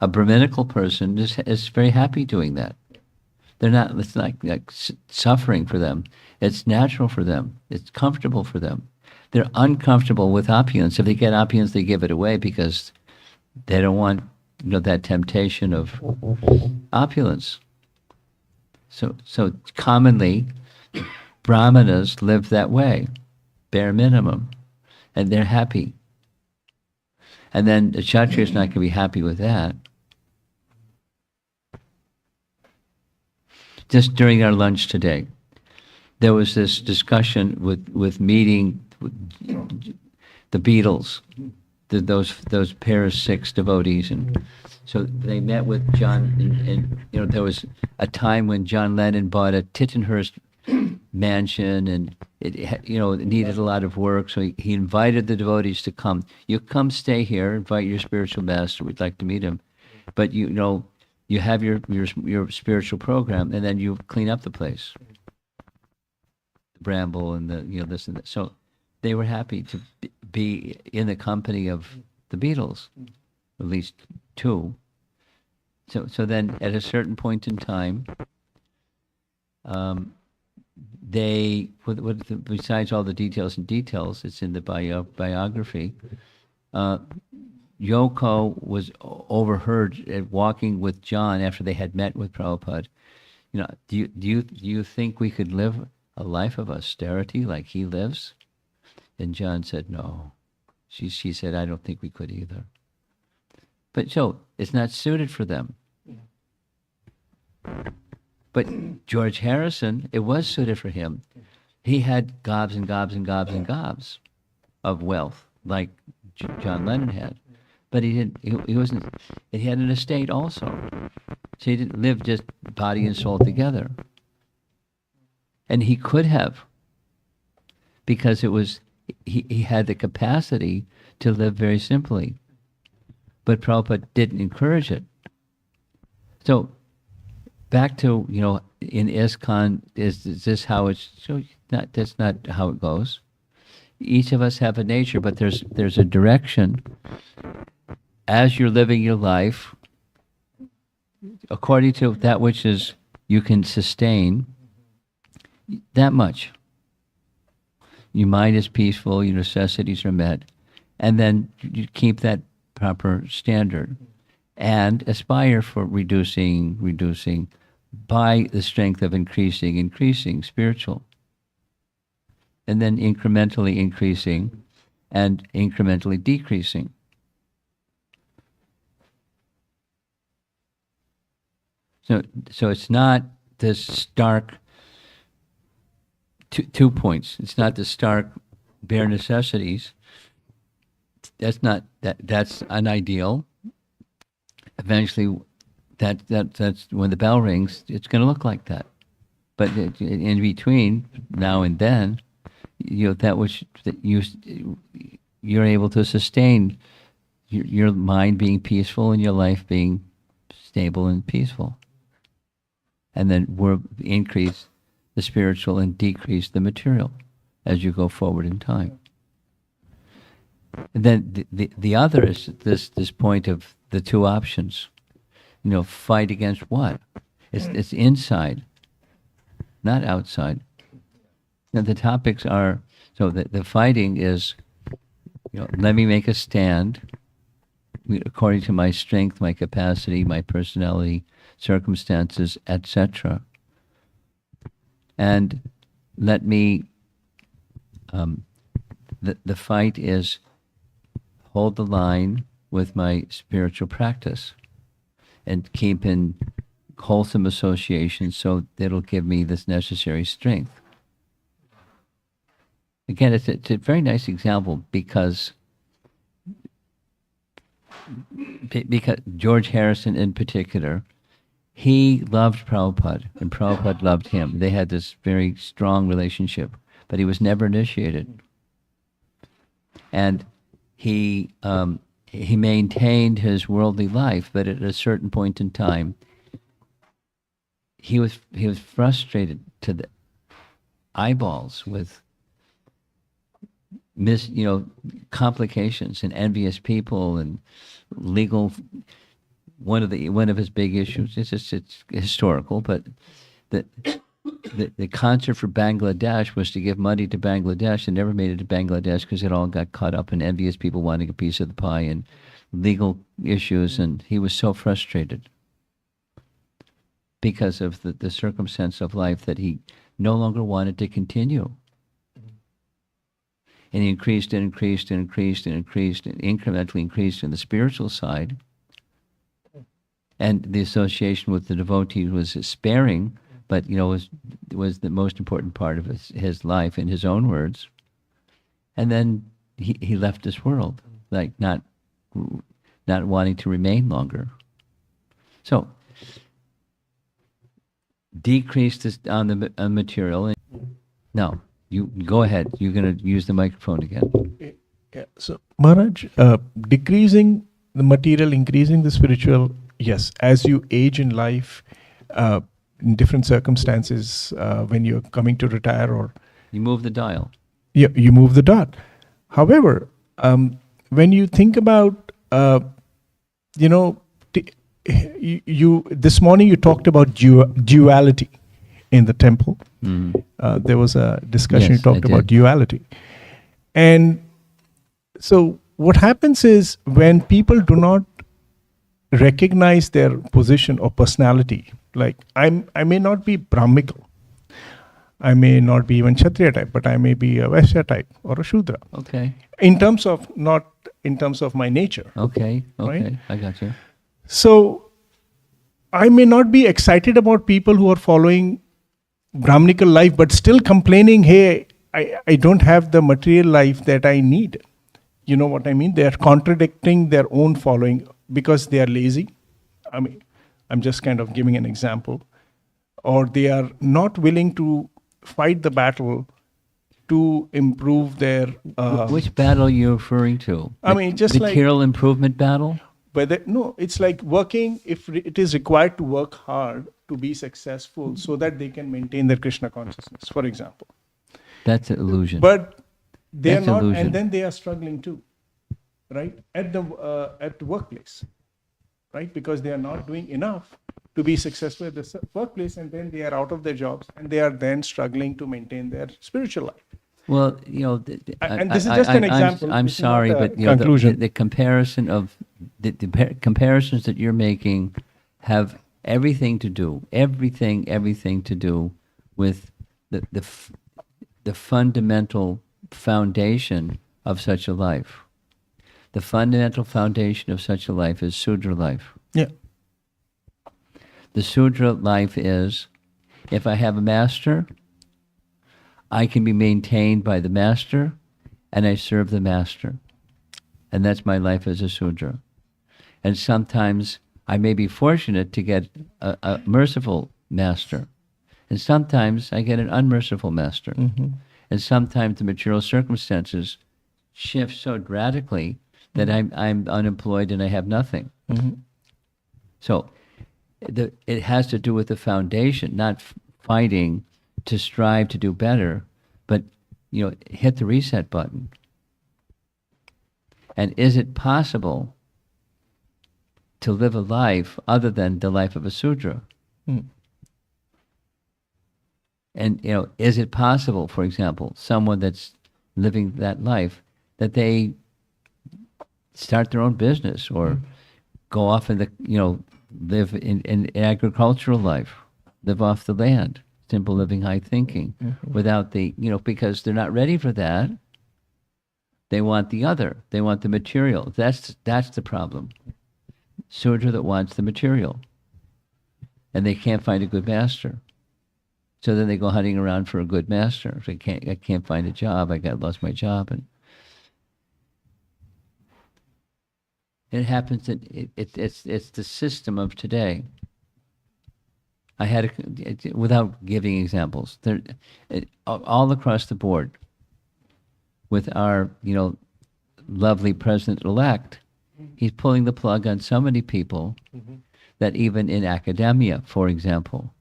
a Brahminical person is very happy doing that. It's not like suffering for them. It's natural for them. It's comfortable for them. They're uncomfortable with opulence. If they get opulence, they give it away because they don't want that temptation of opulence. So commonly, Brahmanas live that way, bare minimum, and they're happy. And then the Kshatriya is not going to be happy with that. Just during our lunch today, there was this discussion with meeting the Beatles, those pair of 6 devotees, and so they met with John. And there was a time when John Lennon bought a Tittenhurst mansion, and it needed a lot of work. So he invited the devotees to come. You come stay here, invite your spiritual master. We'd like to meet him, but you you have your spiritual program, and then you clean up the place, the bramble and the this and that. So they were happy to be in the company of the Beatles, at least two. So then at a certain point in time, they, besides all the details, it's in the biography, Yoko was overheard walking with John after they had met with Prabhupada. Do you think we could live a life of austerity like he lives? And John said, no. She said, I don't think we could either. But so it's not suited for them. But George Harrison, it was suited for him. He had gobs and gobs and gobs and gobs of wealth, like John Lennon had. But he didn't. He wasn't. He had an estate also, so he didn't live just body and soul together. And he could have, because it was he had the capacity to live very simply. But Prabhupada didn't encourage it. So back to, in ISKCON, is this how it's, so that's not how it goes. Each of us have a nature, but there's a direction. As you're living your life, according to that which is you can sustain, that much. Your mind is peaceful, your necessities are met, and then you keep that proper standard and aspire for reducing by the strength of increasing spiritual, and then incrementally increasing and incrementally decreasing. So it's not this stark, two points. It's not the stark bare necessities. That's not that's unideal. Eventually, that's when the bell rings, it's going to look like that. But in between now and then, that which that you're able to sustain your mind being peaceful and your life being stable and peaceful, and then we'll increase the spiritual and decrease the material as you go forward in time. And then the other is this point of the two options. Fight against what? It's inside, not outside. Now the topics are, so the fighting is, let me make a stand according to my strength, my capacity, my personality, circumstances, etc. And let me, the fight is hold the line with my spiritual practice and keep in wholesome association so that'll give me this necessary strength. Again, it's a very nice example because George Harrison in particular, he loved Prabhupada and Prabhupada loved him. They had this very strong relationship, but he was never initiated. And he maintained his worldly life, but at a certain point in time, he was frustrated to the eyeballs with complications and envious people and legal. One of his big issues, it's historical, but the concert for Bangladesh was to give money to Bangladesh, and never made it to Bangladesh because it all got caught up in envious people wanting a piece of the pie and legal issues, and he was so frustrated because of the circumstance of life that he no longer wanted to continue. And he increased and increased and increased and increased and incrementally increased in the spiritual side. And the association with the devotees was sparing, but was the most important part of his life, in his own words. And then he left this world, like not wanting to remain longer. So decrease this on the material. No, you go ahead. You're going to use the microphone again. Yeah. So Maharaj, decreasing the material, increasing the spiritual, yes, as you age in life, in different circumstances, when you're coming to retire, or You move the dial. you move the dot. However, when you think about, you know, you this morning you talked about duality in the temple. There was a discussion, Yes, you talked I about did. duality. And so what happens is when people do not recognize their position or personality, like I may not be Brahmical, I may not be even Kshatriya type, but I may be a Vaishya type or a Shudra. Okay. In terms of, not in terms of my nature. Okay. Okay. Right? I got you. So I may not be excited about people who are following Brahminical life, but still complaining, hey, I don't have the material life that I need. You know what I mean? They are contradicting their own following because they are lazy. I mean, I'm just kind of giving an example. Or they are not willing to fight the battle to improve their. Which battle are you referring to? I mean, just like- material improvement battle. But no, it's like working, if it is required to work hard to be successful so that they can maintain their Krishna consciousness, for example. That's an illusion. But they are That's not, illusion. and then they are struggling too, right? At the workplace, right? Because they are not doing enough to be successful at the workplace, and then they are out of their jobs, and they are then struggling to maintain their spiritual life. Well, And this is just an example. I'm This is not sorry, a but conclusion. the comparison of the comparisons that you're making have everything to do with the fundamental foundation of such a life. The fundamental foundation of such a life is Sudra life. Yeah. The Sudra life is, if I have a master, I can be maintained by the master, and I serve the master. And that's my life as a Sudra. And sometimes I may be fortunate to get a merciful master. And sometimes I get an unmerciful master. And sometimes the material circumstances shift so radically that I'm unemployed and I have nothing. So it has to do with the foundation, not fighting to strive to do better, but hit the reset button. And is it possible to live a life other than the life of a Sudra? And is it possible, for example, someone that's living that life, that they start their own business or go off in live in agricultural life, live off the land, simple living, high thinking, without the, because they're not ready for that. They want the other. They want the material. That's the problem. Sudra that wants the material. And they can't find a good master. So then they go hunting around for a good master. If I can't find a job, lost my job. And it happens that it's the system of today. I had without giving examples, all across the board, with our lovely president-elect, he's pulling the plug on so many people that even in academia, for example,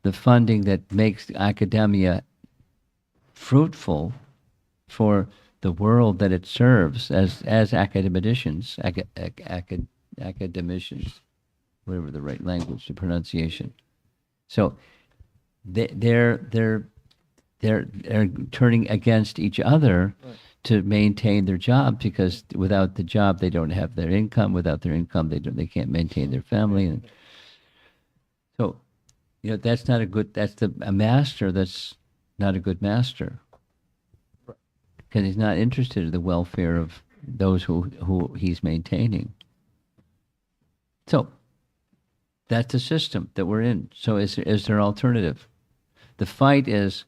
the funding that makes academia fruitful for the world that it serves as academicians, academicians, whatever the right language, the pronunciation. So they're turning against each other to maintain their job, because without the job they don't have their income. Without their income they can't maintain their family. And so that's not a good. That's a master that's not a good master, because he's not interested in the welfare of those who he's maintaining. So that's the system that we're in. So is there an alternative? The fight is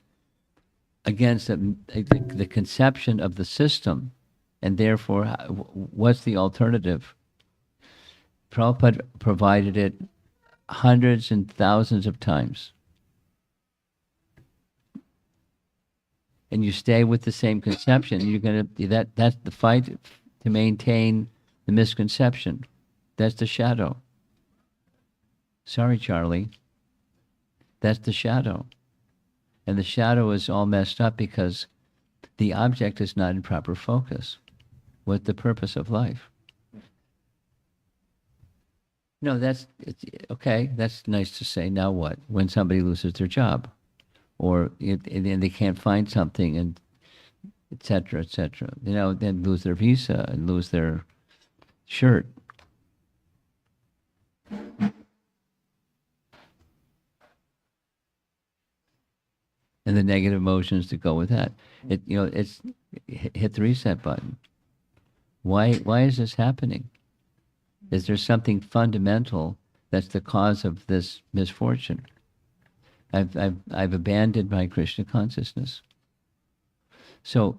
against the conception of the system, and therefore, what's the alternative? Prabhupada provided it hundreds and thousands of times. And you stay with the same conception, that's the fight to maintain the misconception. That's the shadow. Sorry, Charlie. That's the shadow. And the shadow is all messed up because the object is not in proper focus with the purpose of life. No, okay. That's nice to say. Now what? When somebody loses their job, or and they can't find something, and et cetera, et cetera. Then lose their visa and lose their shirt. And the negative emotions that go with that. It's hit the reset button. Why is this happening? Is there something fundamental that's the cause of this misfortune? I've abandoned my Krishna consciousness. So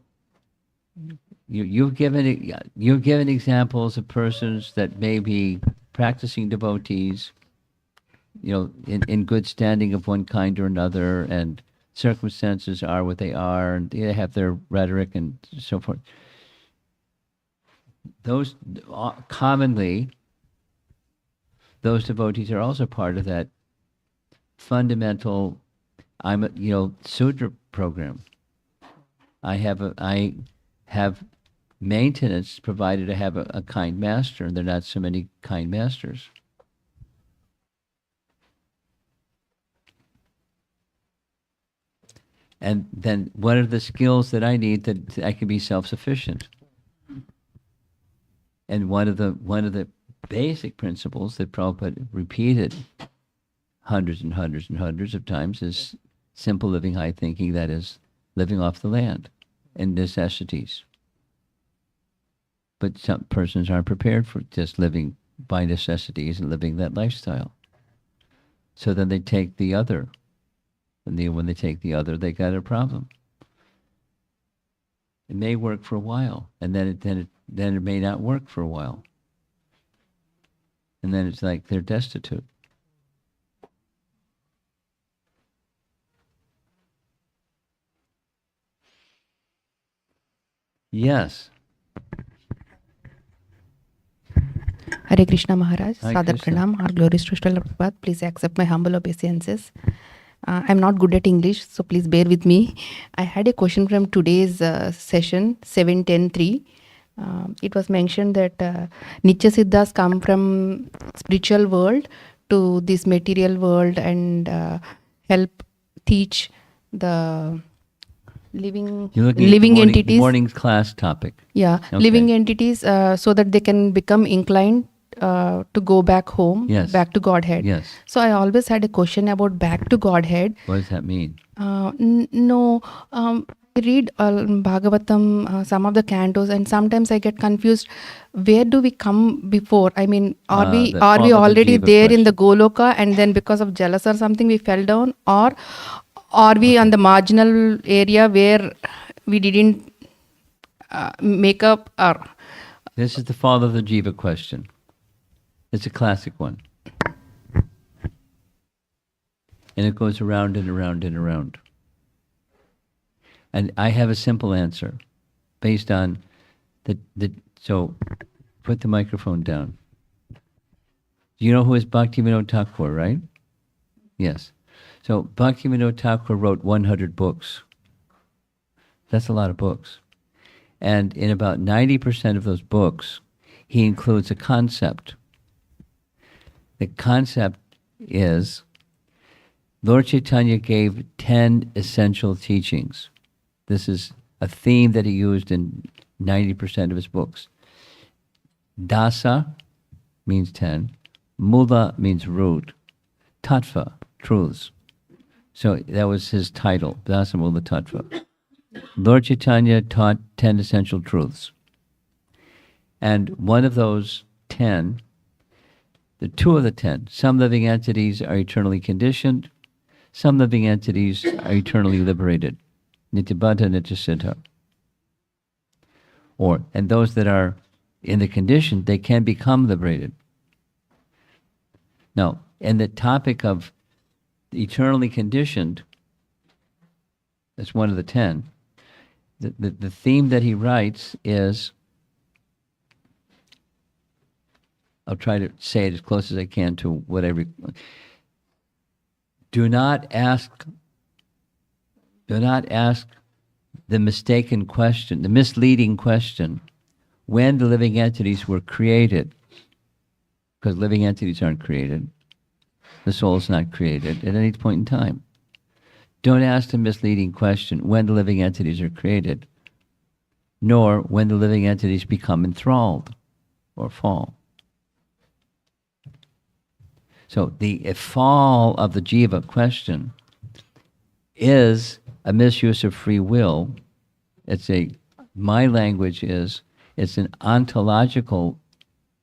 you've given examples of persons that may be practicing devotees, in good standing of one kind or another, and circumstances are what they are, and they have their rhetoric and so forth. Those commonly, those devotees are also part of that fundamental, sutra program. I have maintenance provided I have a kind master, and there are not so many kind masters. And then what are the skills that I need that I can be self-sufficient? And one of the basic principles that Prabhupada repeated hundreds and hundreds and hundreds of times is simple living, high thinking, that is, living off the land and necessities. But some persons aren't prepared for just living by necessities and living that lifestyle. So then they take the other. And when they take the other, they got a problem. It may work for a while, and then it may not work for a while. And then it's like they're destitute. Yes. Hare Krishna Maharaj, Hare Sadar Krishna. Pranam, our glories to Srila Prabhupada. Please accept my humble obeisances. I'm not good at English, so please bear with me. I had a question from today's session, 7.10.3. It was mentioned that Nitya Siddhas come from spiritual world to this material world and help teach the living You're looking at the entities. morning's class topic. Yeah, Okay. living entities so that they can become inclined to go back home, Yes. back to Godhead. Yes. So I always had a question about back to Godhead. What does that mean? No, I read Bhagavatam, some of the cantos, and sometimes I get confused. Where do we come before? I mean, are we the fall of the already jiva there in the Goloka, and then because of jealous or something we fell down, or are we on the marginal area where we didn't make up our... This is the fall of the jiva question. It's a classic one. And it goes around and around and around. And I have a simple answer based on so put the microphone down. You know who is Bhaktivinoda Thakur, right? Yes. So Bhaktivinoda Thakur wrote 100 books. That's a lot of books. And in about 90% of those books, he includes a concept. The concept is Lord Chaitanya gave 10 essential teachings. This is a theme that he used in 90% of his books. Dasa means 10. Mula means root. Tattva, truths. So that was his title, Dasa Mula Tattva. Lord Chaitanya taught 10 essential truths. And one of those 10, the two of the 10, some living entities are eternally conditioned, some living entities are eternally liberated. Nityabhata, Nityasiddha. And those that are in the condition, they can become liberated. Now, in the topic of eternally conditioned, that's one of the 10. The theme that he writes is I'll try to say it as close as I can to whatever. Do not ask the mistaken question, the misleading question, when the living entities were created, because living entities aren't created. The soul is not created at any point in time. Don't ask the misleading question when the living entities are created, nor when the living entities become enthralled or fall. So the fall of the jiva question is a misuse of free will. My language is, it's an ontological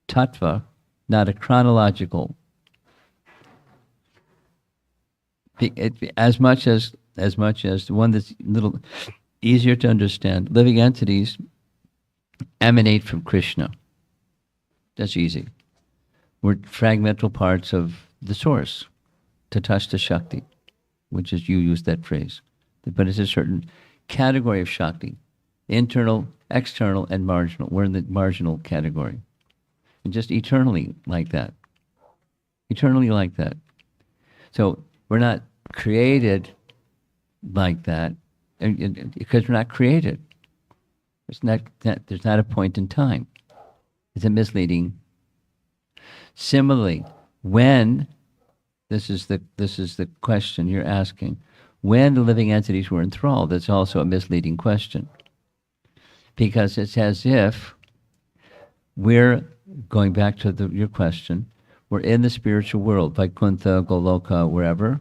tattva, not a chronological. As much as the one that's a little easier to understand, living entities emanate from Krishna. That's easy. We're fragmental parts of the source, Tatashta Shakti, which is, you use that phrase. But it's a certain category of Shakti, internal, external, and marginal. We're in the marginal category. And just eternally like that. Eternally like that. So we're not created like that, because we're not created. There's not a point in time. It's a misleading. Similarly, when this is the question you're asking, when the living entities were enthralled, that's also a misleading question, because it's as if we're going back to your question. We're in the spiritual world, Vaikuntha, Goloka, wherever,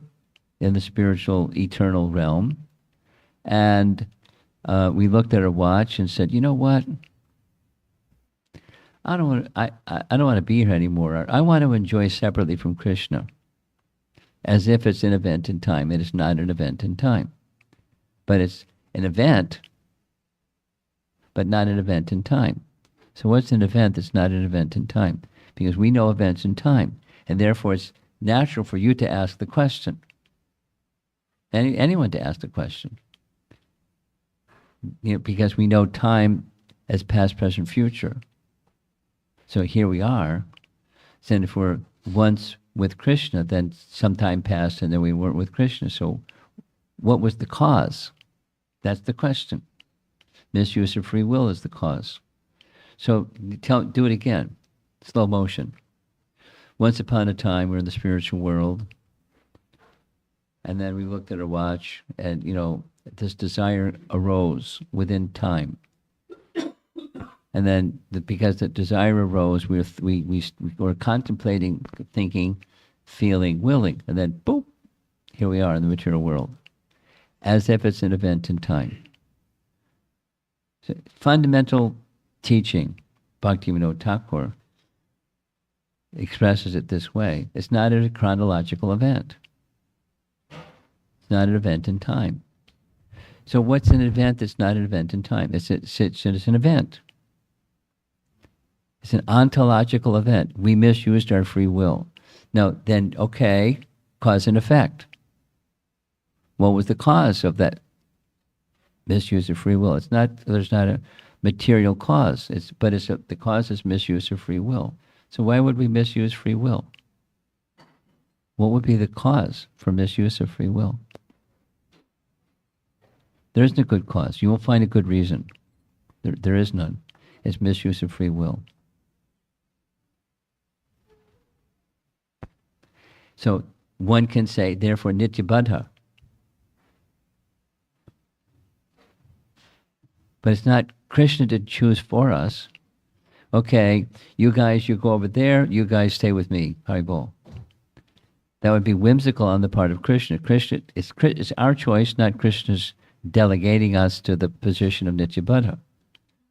in the spiritual eternal realm, and we looked at our watch and said, you know what? I don't want to be here anymore. I want to enjoy separately from Krishna, as if it's an event in time. It is not an event in time, but it's an event, but not an event in time. So what's an event that's not an event in time? Because we know events in time, and therefore it's natural for you to ask the question. Anyone to ask the question. Because we know time as past, present, future. So here we are. So if we're once with Krishna, then some time passed and then we weren't with Krishna. So what was the cause? That's the question. Misuse of free will is the cause. So do it again. Slow motion. Once upon a time, we're in the spiritual world. And then we looked at our watch and, this desire arose within time. And then because the desire arose, we were contemplating, thinking, feeling, willing. And then, boom, here we are in the material world. As if it's an event in time. So, fundamental teaching, Bhaktivinoda Thakur expresses it this way. It's not a chronological event. It's not an event in time. So what's an event that's not an event in time? It's an event. It's an ontological event. We misused our free will. Now, then, okay, cause and effect. What was the cause of that misuse of free will? There's not a material cause. The cause is misuse of free will. So why would we misuse free will? What would be the cause for misuse of free will? There isn't a good cause. You won't find a good reason. There is none. It's misuse of free will. So one can say, therefore, nitya-baddha. But it's not Krishna to choose for us. Okay, you guys, you go over there. You guys stay with me. Haribol. That would be whimsical on the part of Krishna. It's our choice, not Krishna's delegating us to the position of nitya-baddha.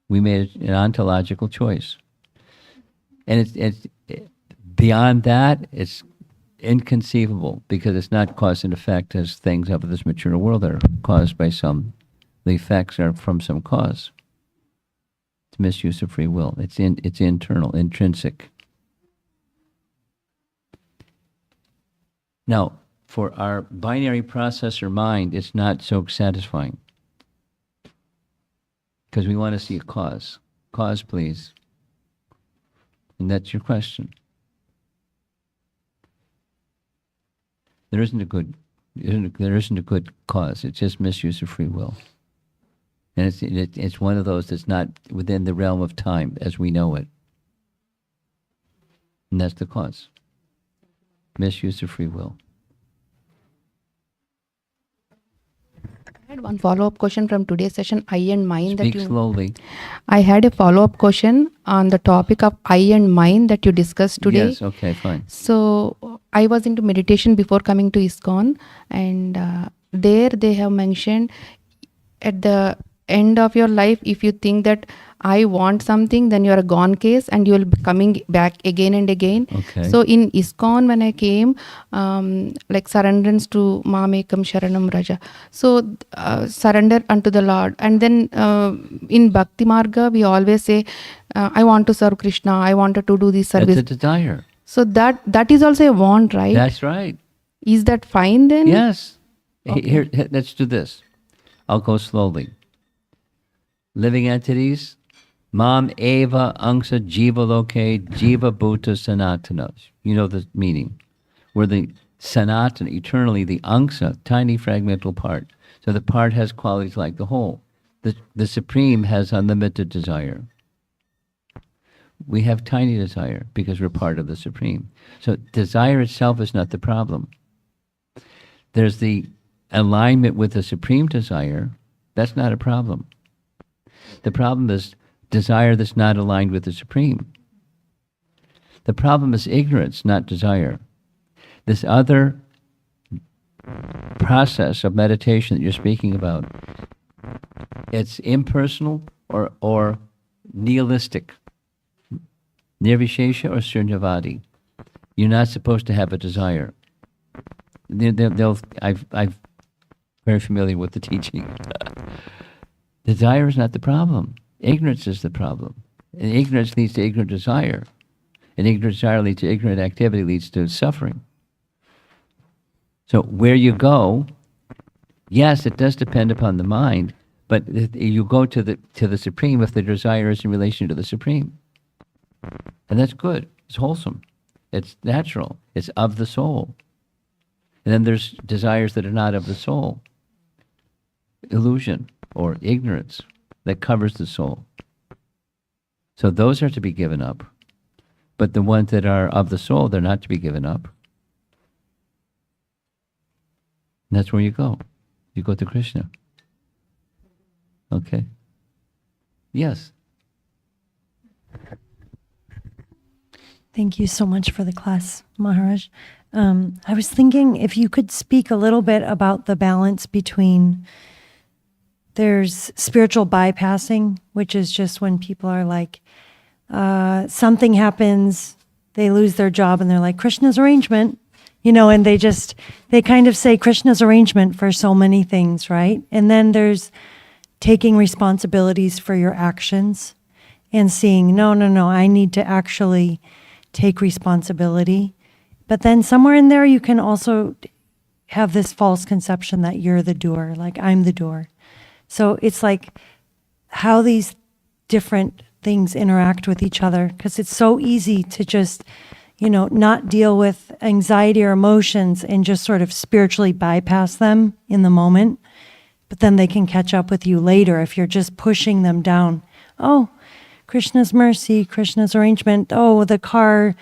We made an ontological choice. And it's beyond that, it's inconceivable, because it's not cause and effect as things of this material world that are caused by the effects are from some cause. It's misuse of free will. It's internal, intrinsic. Now, for our binary processor mind, it's not so satisfying, because we want to see a cause. Cause, please. And that's your question. There isn't a good cause. It's just misuse of free will. And it's one of those that's not within the realm of time as we know it. And that's the cause. Misuse of free will. I had one follow-up question from today's session, I and mind. Speak slowly. I had a follow-up question on the topic of I and mind that you discussed today. Yes, okay, fine. So I was into meditation before coming to ISKCON, and there they have mentioned at the end of your life, if you think that I want something, then you are a gone case and you will be coming back again and again. Okay. So in ISKCON, when I came, like surrenderance to Mamekam Sharanam Raja. So surrender unto the Lord. And then in Bhakti Marga, we always say, I want to serve Krishna, I wanted to do this service. That's a desire. So that is also a want, right? That's right. Is that fine then? Yes. Okay. Here, let's do this. I'll go slowly. Living entities, Mam Eva Angsa Jiva Loke Jiva Bhuta Sanatana. You know the meaning. We're the Sanatana, eternally the Angsa, tiny fragmental part. So the part has qualities like the whole. The Supreme has unlimited desire. We have tiny desire because we're part of the Supreme. So desire itself is not the problem. There's the alignment with the Supreme desire. That's not a problem. The problem is desire that's not aligned with the Supreme. The problem is ignorance, not desire. This other process of meditation that you're speaking about, it's impersonal or nihilistic. Nirvishesha or Sunyavadi. You're not supposed to have a desire. I'm very familiar with the teaching. Desire is not the problem. Ignorance is the problem. And ignorance leads to ignorant desire. And ignorant desire leads to ignorant activity, leads to suffering. So where you go, yes, it does depend upon the mind, but you go to the Supreme if the desire is in relation to the Supreme. And that's good. It's wholesome. It's natural. It's of the soul. And then there's desires that are not of the soul. Illusion or ignorance that covers the soul. So those are to be given up. But the ones that are of the soul, they're not to be given up. And that's where you go. You go to Krishna. Okay? Yes. Thank you so much for the class, Maharaj. I was thinking if you could speak a little bit about the balance between there's spiritual bypassing, which is just when people are like, something happens, they lose their job and they're like, Krishna's arrangement, and they kind of say Krishna's arrangement for so many things, right? And then there's taking responsibilities for your actions and seeing, no, I need to actually take responsibility. But then somewhere in there, you can also have this false conception that you're the doer, like I'm the doer. So it's like how these different things interact with each other, because it's so easy to just, not deal with anxiety or emotions and just sort of spiritually bypass them in the moment. But then they can catch up with you later if you're just pushing them down. Oh, Krishna's mercy, Krishna's arrangement. Oh, the car,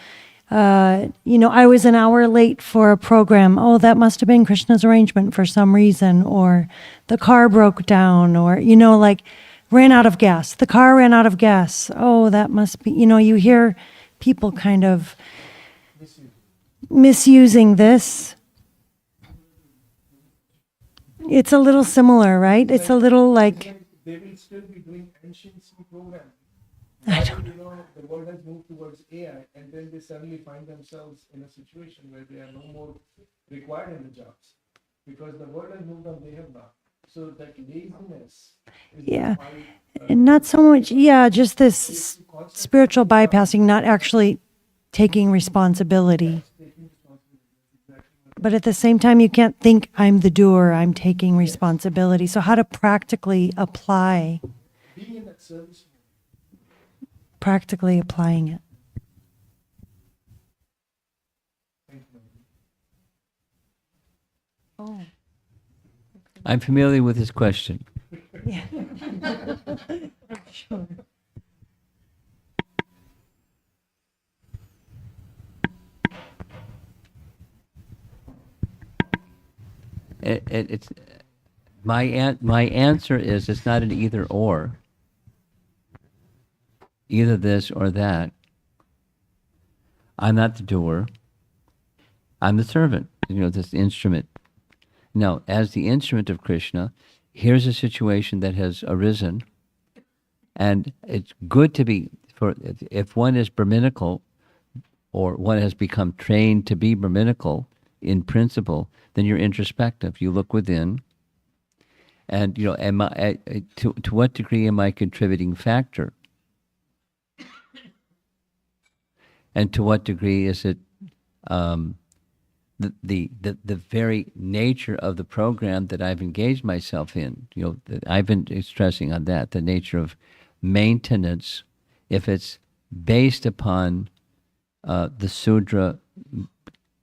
I was an hour late for a program. Oh, that must have been Krishna's arrangement for some reason. Or the car broke down, or, ran out of gas. The car ran out of gas. Oh, that must be, you hear people kind of misusing this. It's a little similar, right? It's a little like... They will still be doing ancient program. I don't know. The world has moved towards AI, and then they suddenly find themselves in a situation where they are no more required in the jobs because the world has moved on, they have not. So that laziness is and not so much, just this spiritual bypassing, not actually taking responsibility. But at the same time, you can't think I'm the doer, I'm taking responsibility. So how to practically apply, being in that service. Practically applying it. Oh, I'm familiar with his question. yeah. Sure. It's my answer is it's not an either or, either this or that. I'm not the doer. I'm the servant. This instrument. Now, as the instrument of Krishna, here's a situation that has arisen, and it's good to be if one is Brahminical or one has become trained to be Brahminical in principle, then you're introspective. You look within, and to what degree am I a contributing factor, and to what degree is it the very nature of the program that I've engaged myself in? That I've been stressing on that, the nature of maintenance, if it's based upon the Sudra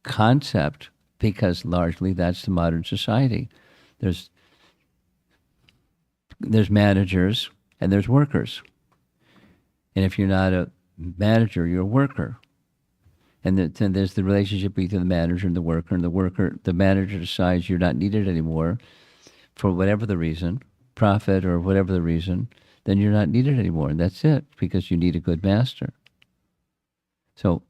concept, because largely that's the modern society. There's managers and there's workers. And if you're not a manager, you're a worker. And then there's the relationship between the manager and the worker. And the manager decides you're not needed anymore for whatever the reason, profit or whatever the reason, then you're not needed anymore. And that's it, because you need a good master. So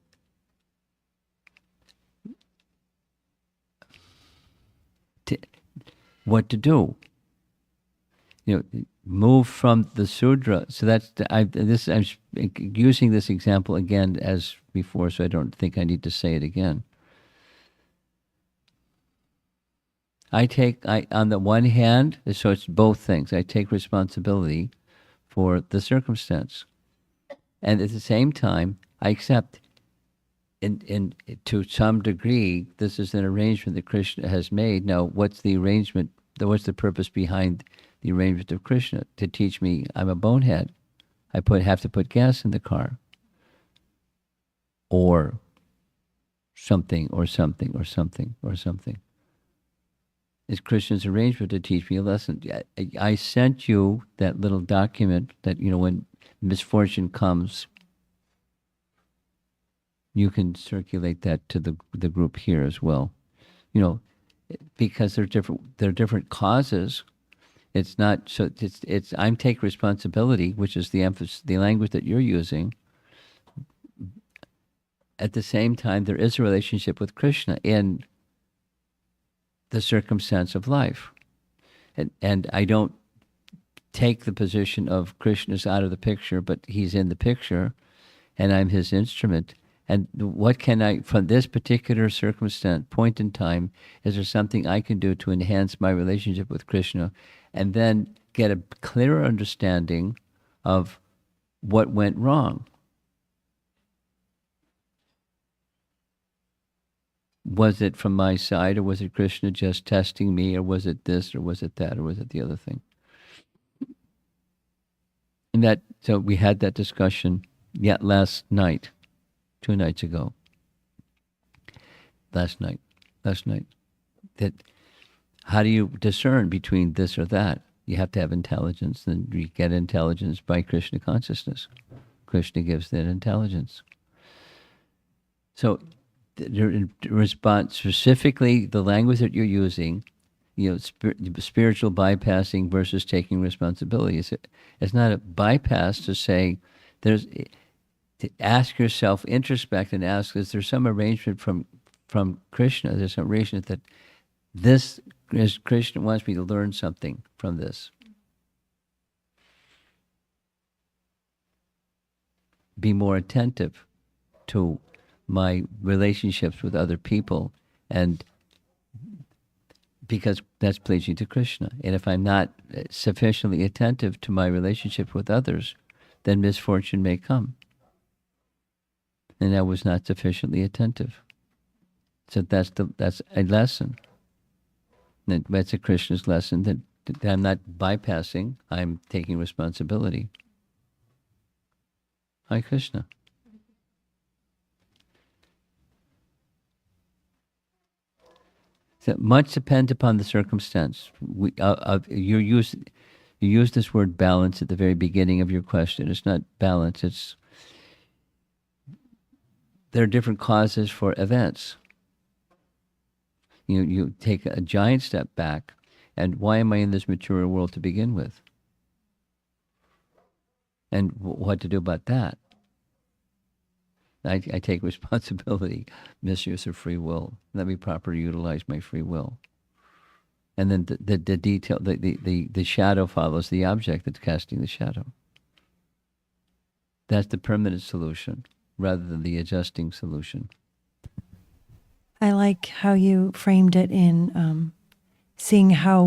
what to do? Move from the Sudra. So I'm using this example again as before, so I don't think I need to say it again. On the one hand, so it's both things. I take responsibility for the circumstance, and at the same time, I accept, to some degree, this is an arrangement that Krishna has made. Now, what's the arrangement? What's the purpose behind the arrangement of Krishna? To teach me I'm a bonehead. I have to put gas in the car, or something, or something, or something, or something. It's Krishna's arrangement to teach me a lesson. I sent you that little document that, when misfortune comes, you can circulate that to the group here as well. Because they're different causes. It's not so. It's I'm take responsibility, which is the emphasis, the language that you're using. At the same time, there is a relationship with Krishna in the circumstance of life, and I don't take the position of Krishna's out of the picture, but he's in the picture, and I'm his instrument. And what can I, from this particular circumstance, point in time, is there something I can do to enhance my relationship with Krishna, and then get a clearer understanding of what went wrong? Was it from my side, or was it Krishna just testing me, or was it this, or was it that, or was it the other thing? And so we had that discussion yet last night, 2 nights ago. Last night. That how do you discern between this or that? You have to have intelligence, and you get intelligence by Krishna consciousness. Krishna gives that intelligence. So the response, specifically the language that you're using, spiritual bypassing versus taking responsibility. It's not a bypass to say to ask yourself, introspect, and ask: is there some arrangement from Krishna? There's some arrangement that Krishna wants me to learn something from this. Be more attentive to my relationships with other people, and because that's pleasing to Krishna. And if I'm not sufficiently attentive to my relationship with others, then misfortune may come. And I was not sufficiently attentive. So that's a lesson. That's a Krishna's lesson that I'm not bypassing. I'm taking responsibility. Hi, Krishna. So much depends upon the circumstance. You use this word balance at the very beginning of your question. It's not balance. There are different causes for events. You take a giant step back, and why am I in this material world to begin with? And what to do about that? I take responsibility, misuse of free will. Let me properly utilize my free will. And then the detail, the shadow follows the object that's casting the shadow. That's the permanent solution rather than the adjusting solution. I like how you framed it in seeing how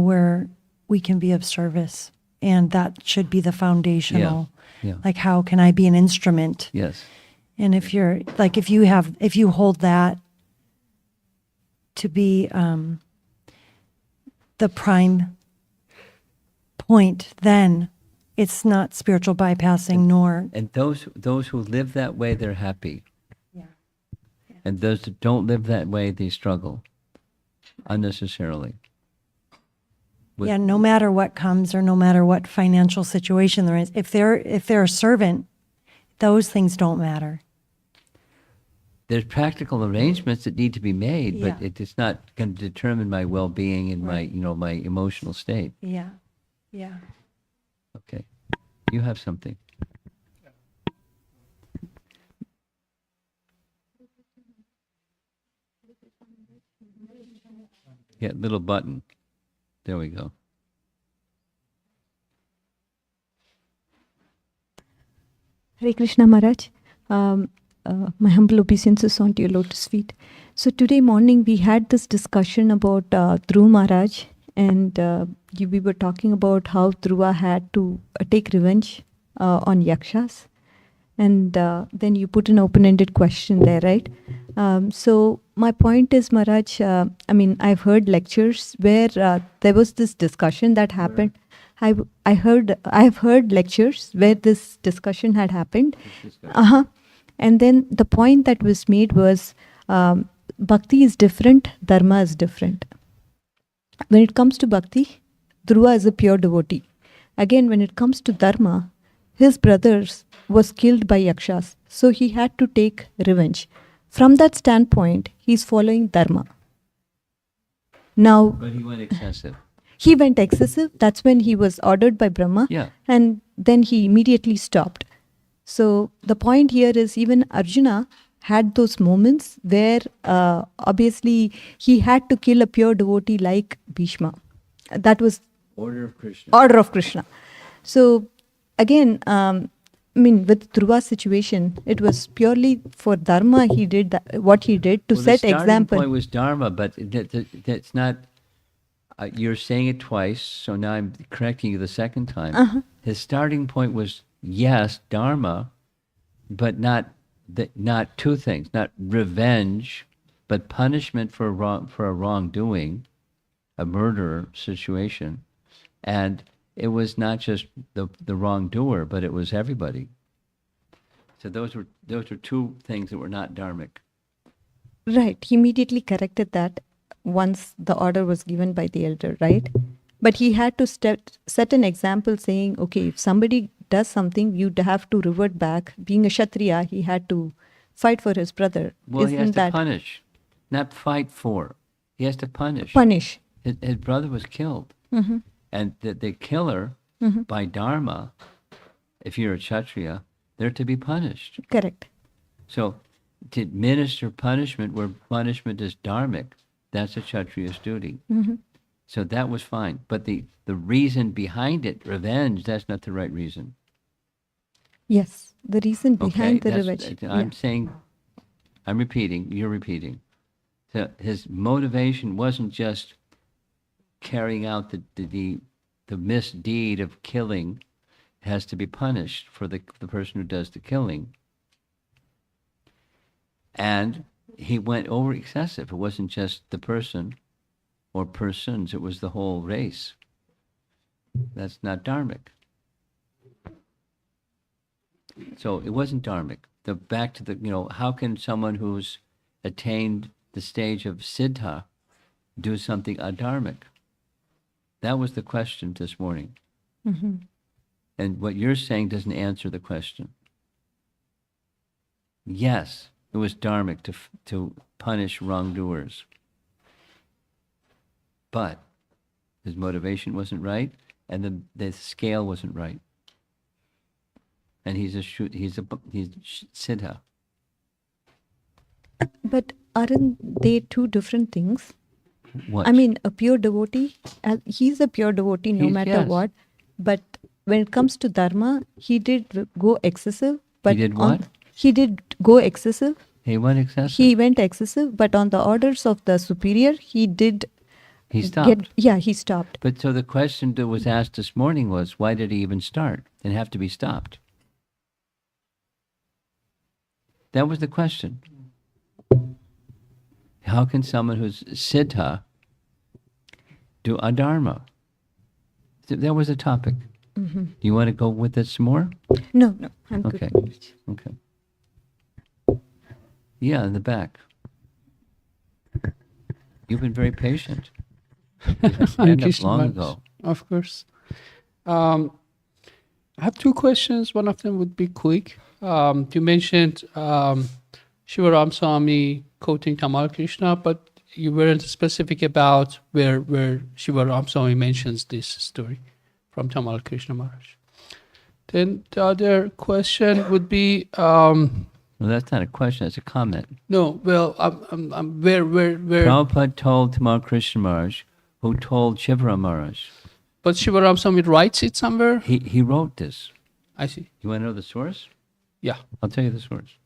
we can be of service. And that should be the foundational. Yeah. Like, how can I be an instrument? Yes. And if you're like, if you hold that to be the prime point, then it's not spiritual bypassing nor. And those who live that way, they're happy. Yeah. And those that don't live that way, they struggle unnecessarily. Yeah, no matter what comes or no matter what financial situation there is, if they're a servant, those things don't matter. There's practical arrangements that need to be made, but Yeah. it's not going to determine my well-being and my emotional state. Yeah. Yeah. Okay. You have something. Yeah, little button. There we go. Hare Krishna Maharaj. My humble obeisances onto your lotus feet. So today morning we had this discussion about Dhruva Maharaj, and we were talking about how Dhruva had to take revenge on Yakshas. And then you put an open-ended question there, right? So my point is, Maharaj, I've heard lectures where there was this discussion that happened. I have heard lectures where this discussion had happened. And then the point that was made was bhakti is different, dharma is different. When it comes to bhakti, Dhruva is a pure devotee. Again, when it comes to dharma, his brothers was killed by yakshas, so he had to take revenge. From that standpoint, he's following dharma. Now, But he went excessive. he went excessive. That's when he was ordered by Brahma. Yeah. And then he immediately stopped. So the point here is even Arjuna had those moments where obviously he had to kill a pure devotee like Bhishma. That was Order of Krishna. order of Krishna. So again, with Dhruva's situation, it was purely for dharma. He did what he did to Well, set the starting example. point was dharma, but that's not. You're saying it twice, so now I'm correcting you the second time. His starting point was yes, dharma, but not two things, not revenge, but punishment for a wrongdoing, a murder situation, and it was not just the wrongdoer, but it was everybody. So those were two things that were not dharmic. Right. He immediately corrected that once the order was given by the elder, right? But he had to set an example saying, okay, if somebody does something, you'd have to revert back. Being a Kshatriya, he had to fight for his brother. Well, he has Isn't to that punish, not fight for. He has to punish. punish? His brother was killed. And the killer, by dharma, if you're a Kshatriya, they're to be punished. Correct. So to administer punishment where punishment is dharmic, that's a Kshatriya's duty. So that was fine. But the reason behind it, revenge, that's not the right reason. Yes. The reason behind the that's- revenge. I'm saying, I'm repeating, you're repeating. So his motivation wasn't just carrying out the misdeed of killing, has to be punished for the person who does the killing. And he went over excessive. It wasn't just the person or persons, it was the whole race. That's not dharmic. So it wasn't dharmic. Back to how can someone who's attained the stage of siddha do something adharmic? That was the question this morning. Mm-hmm. And what you're saying doesn't answer the question. Yes, it was dharmic to punish wrongdoers. But his motivation wasn't right, and the scale wasn't right. And he's siddha. But aren't they two different things? What? I mean, a pure devotee, he's a pure devotee no matter yes. what. But when it comes to dharma, he did go excessive. But did what? He did go excessive. He went excessive. He went excessive, but on the orders of the superior, he did. He stopped. He stopped. But so the question that was asked this morning was, why did he even start and have to be stopped? That was the question. How can someone who's siddha do adharma? That was a topic. Mm-hmm. Do you want to go with this some more? No, I'm Okay. good. Okay. Yeah, in the back. You've been very patient. Stand up long ago. Of course. I have two questions. One of them would be quick. You mentioned Shivaram Swami quoting Tamal Krishna, but you weren't specific about where Shivaram Swami mentions this story from Tamal Krishna Maharaj. Then the other question would be Well, that's not a question, that's a comment. no. Well, I'm where Prabhupada told Tamal Krishna Maharaj, who told Shivaram Maharaj. but Shivaram Swami writes it somewhere. He wrote this. I see. You want to know the source? Yeah. I'll tell you the source.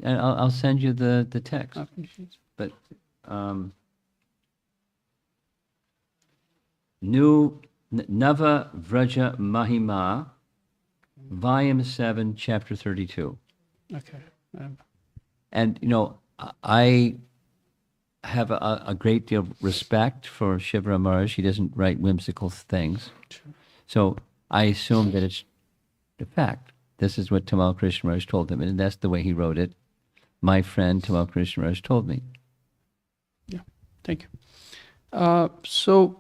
And I'll send you the text. I appreciate it. But New Nava Vraja Mahima, Volume 7, Chapter 32. Okay. And, you know, I have a great deal of respect for Shivaram Maharaj. He doesn't write whimsical things. Sure. So I assume that it's the fact. This is what Tamal Krishna Maharaj told him, and that's the way he wrote it. My friend Tamal Krishna Maharaj told me. Yeah, thank you. So,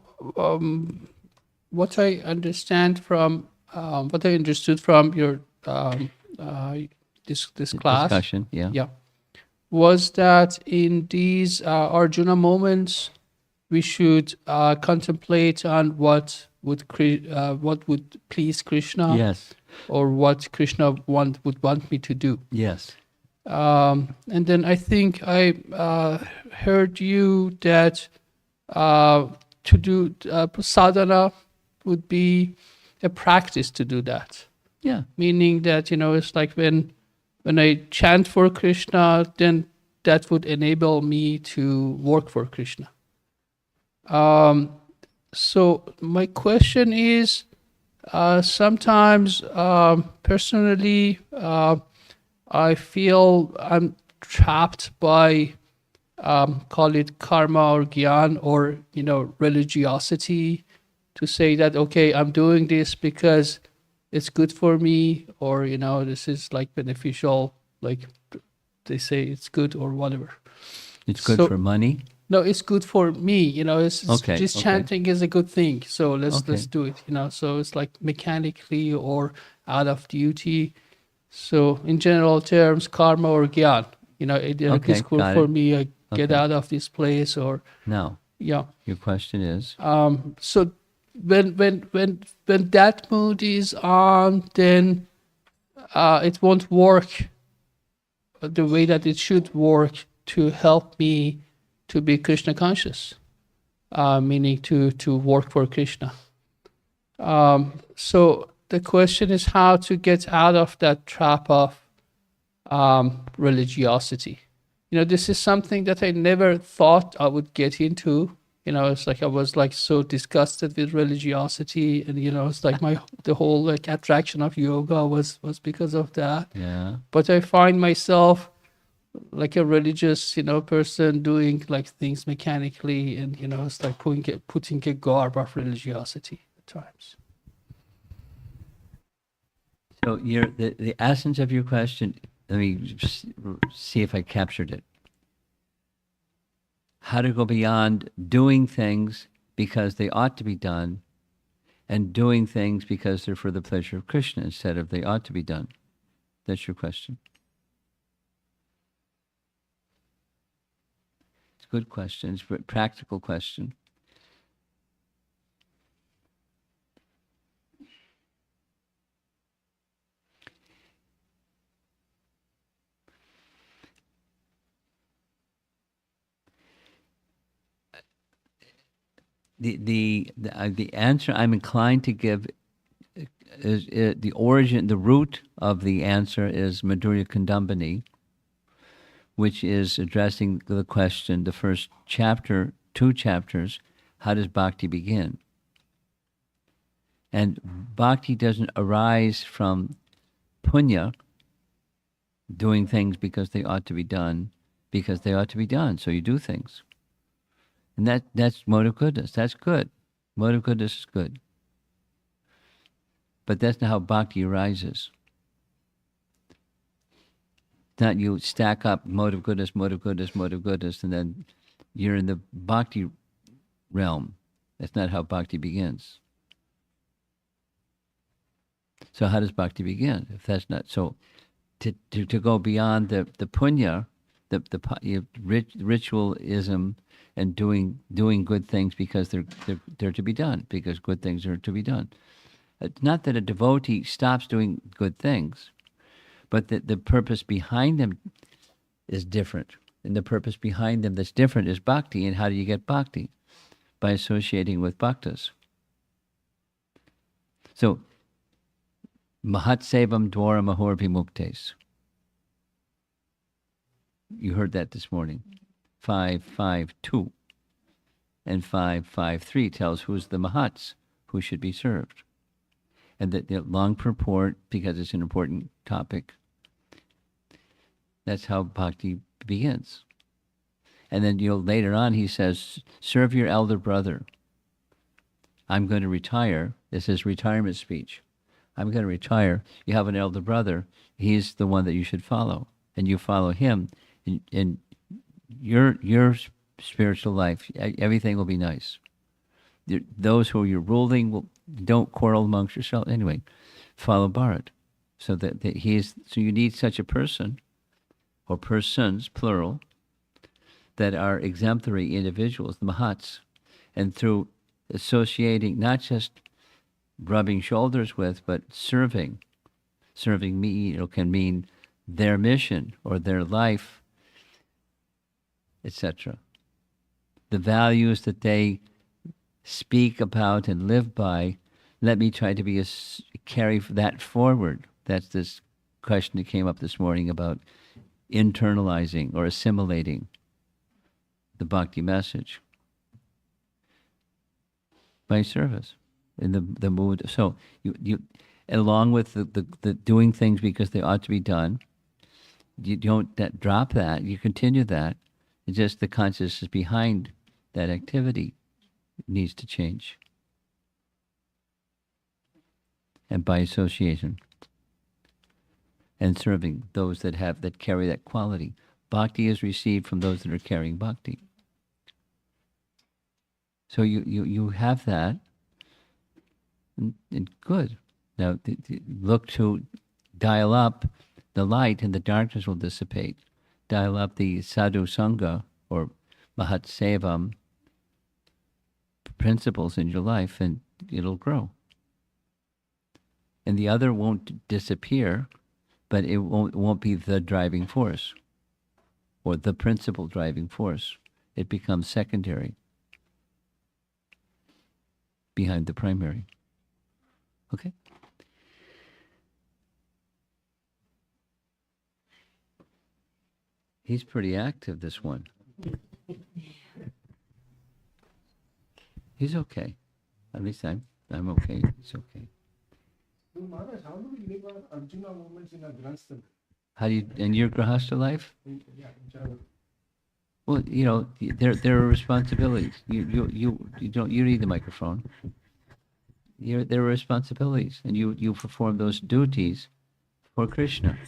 what I understand from what I understood from your this class, Discussion, yeah. was that in these Arjuna moments, we should contemplate on what would please Krishna, Yes, or what Krishna would want me to do. yes. And then I think I heard you that to do sadhana would be a practice to do that. Yeah, Meaning that, it's like when I chant for Krishna, then that would enable me to work for Krishna. So my question is, sometimes personally, I feel I'm trapped by, call it karma or gyan, or, religiosity, to say that, okay, I'm doing this because it's good for me, or, this is like beneficial, like they say it's good or whatever. it's good So- for money. No, it's good for me, it's Okay, just okay. chanting is a good thing. So let's Okay. do it, so it's like mechanically or out of duty. So in general terms, karma or gyan, Okay, it's good got for it. me, I get Okay. out of this place, or Now, yeah. your question is, So when that mood is on, then it won't work the way that it should work to help me to be Krishna conscious, meaning to work for Krishna. So the question is how to get out of that trap of religiosity. This is something that I never thought I would get into. It's like I was like so disgusted with religiosity, and it's like the whole like attraction of yoga was because of that. yeah, But I find myself like a religious, person doing like things mechanically, and it's like putting a garb of religiosity at times. so the essence of your question, let me see if I captured it. how to go beyond doing things because they ought to be done and doing things because they're for the pleasure of Krishna instead of they ought to be done. That's your question. It's a good question. It's a practical question. The answer I'm inclined to give is the origin, the root of the answer is Madhurya Kandambani, which is addressing the question, the first chapter, 2 chapters, how does bhakti begin? And bhakti doesn't arise from punya, doing things because they ought to be done, so you do things. And that's mode of goodness. That's good. Mode of goodness is good. But that's not how bhakti arises. It's not you stack up mode of goodness, and then you're in the bhakti realm. That's not how bhakti begins. So how does bhakti begin? If that's not so, to go beyond the punya, the ritualism, and doing good things because they're to be done, because good things are to be done. It's not that a devotee stops doing good things, but that the purpose behind them is different. And the purpose behind them that's different is bhakti. And how do you get bhakti? By associating with bhaktas. So, Mahat Sevam Dwara Mahor Vimuktes. You heard that this morning. 5.5.2 and 5.5.3 tells who's the Mahats, who should be served. And the long purport, because it's an important topic, that's how bhakti begins. And then later on he says, serve your elder brother. I'm going to retire. This is retirement speech. I'm going to retire. You have an elder brother. He's the one that you should follow. And you follow him. And your spiritual life, everything will be nice. Those who you're ruling don't quarrel amongst yourselves. Anyway, follow Bharat. So that so you need such a person, or persons, plural, that are exemplary individuals, the Mahats. And through associating, not just rubbing shoulders with, but serving me, can mean their mission or their life, etc. The values that they speak about and live by, let me try to carry that forward. That's this question that came up this morning about internalizing or assimilating the bhakti message by service in the mood. So you along with the doing things because they ought to be done, you don't drop that. You continue that. It's just the consciousness behind that activity needs to change. And by association. And serving those that carry that quality. Bhakti is received from those that are carrying bhakti. So you have that, and good. Now look to dial up the light, and the darkness will dissipate. Dial up the sadhu sangha or mahat sevam principles in your life, and it'll grow. And the other won't disappear, but it won't be the driving force or the principal driving force. It becomes secondary behind the primary. Okay? He's pretty active, this one. He's okay. At least I'm okay. It's okay. So Maharaj, how do we live our Arjuna moments in our Grahastha? How do you, in your Grahastha life? Yeah, in Java. Well, there are responsibilities. You don't, you need the microphone. There are responsibilities, and you perform those duties for Krishna.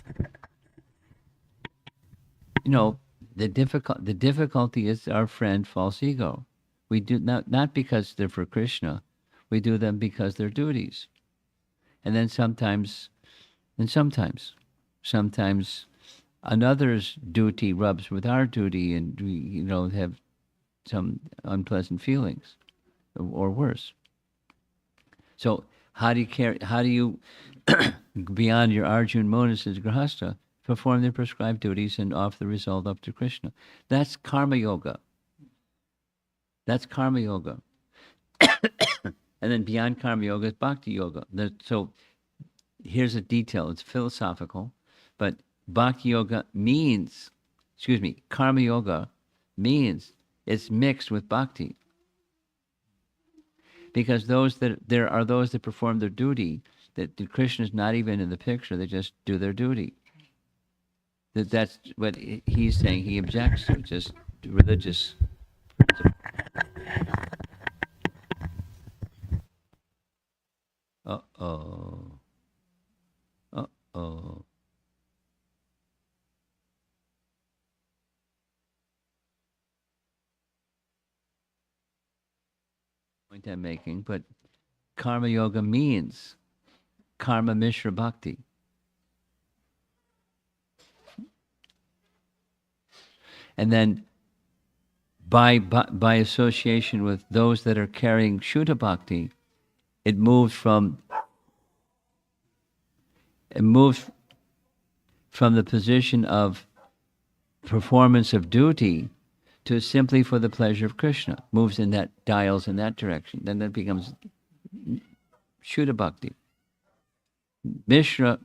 The difficulty is our friend false ego. We do not because they're for Krishna. We do them because they're duties. And then sometimes another's duty rubs with our duty, and we have some unpleasant feelings, or worse. So how do you beyond your Arjuna monas as grahastha, perform the prescribed duties and offer the result up to Krishna? That's karma yoga. And then beyond karma yoga is bhakti yoga. So here's a detail. It's philosophical, but bhakti yoga karma yoga means it's mixed with bhakti. Because there are those that perform their duty, that Krishna is not even in the picture, they just do their duty. That's what he's saying he objects to, just religious principle. Uh-oh. Uh-oh. Point I'm making, but karma yoga means karma mishra bhakti. And then by association with those that are carrying Shuddha bhakti, it moves from the position of performance of duty to simply for the pleasure of Krishna. Dials in that direction. Then that becomes Shuddha bhakti. Mishra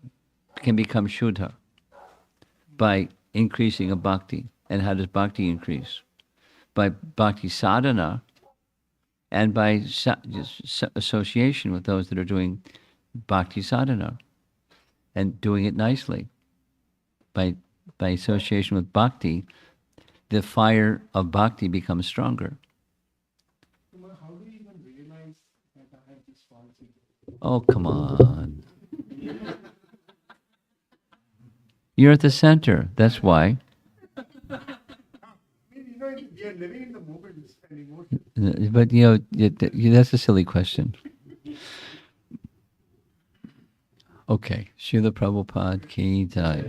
can become Shuddha by increasing a bhakti. And how does bhakti increase? By bhakti sadhana and by association with those that are doing bhakti sadhana and doing it nicely. By association with bhakti, the fire of bhakti becomes stronger. How do you even realize that I have this false ego? Oh, come on. You're at the center. That's why. We are living in the moment and emotion. But that's a silly question. Okay, Srila Prabhupada ki jai.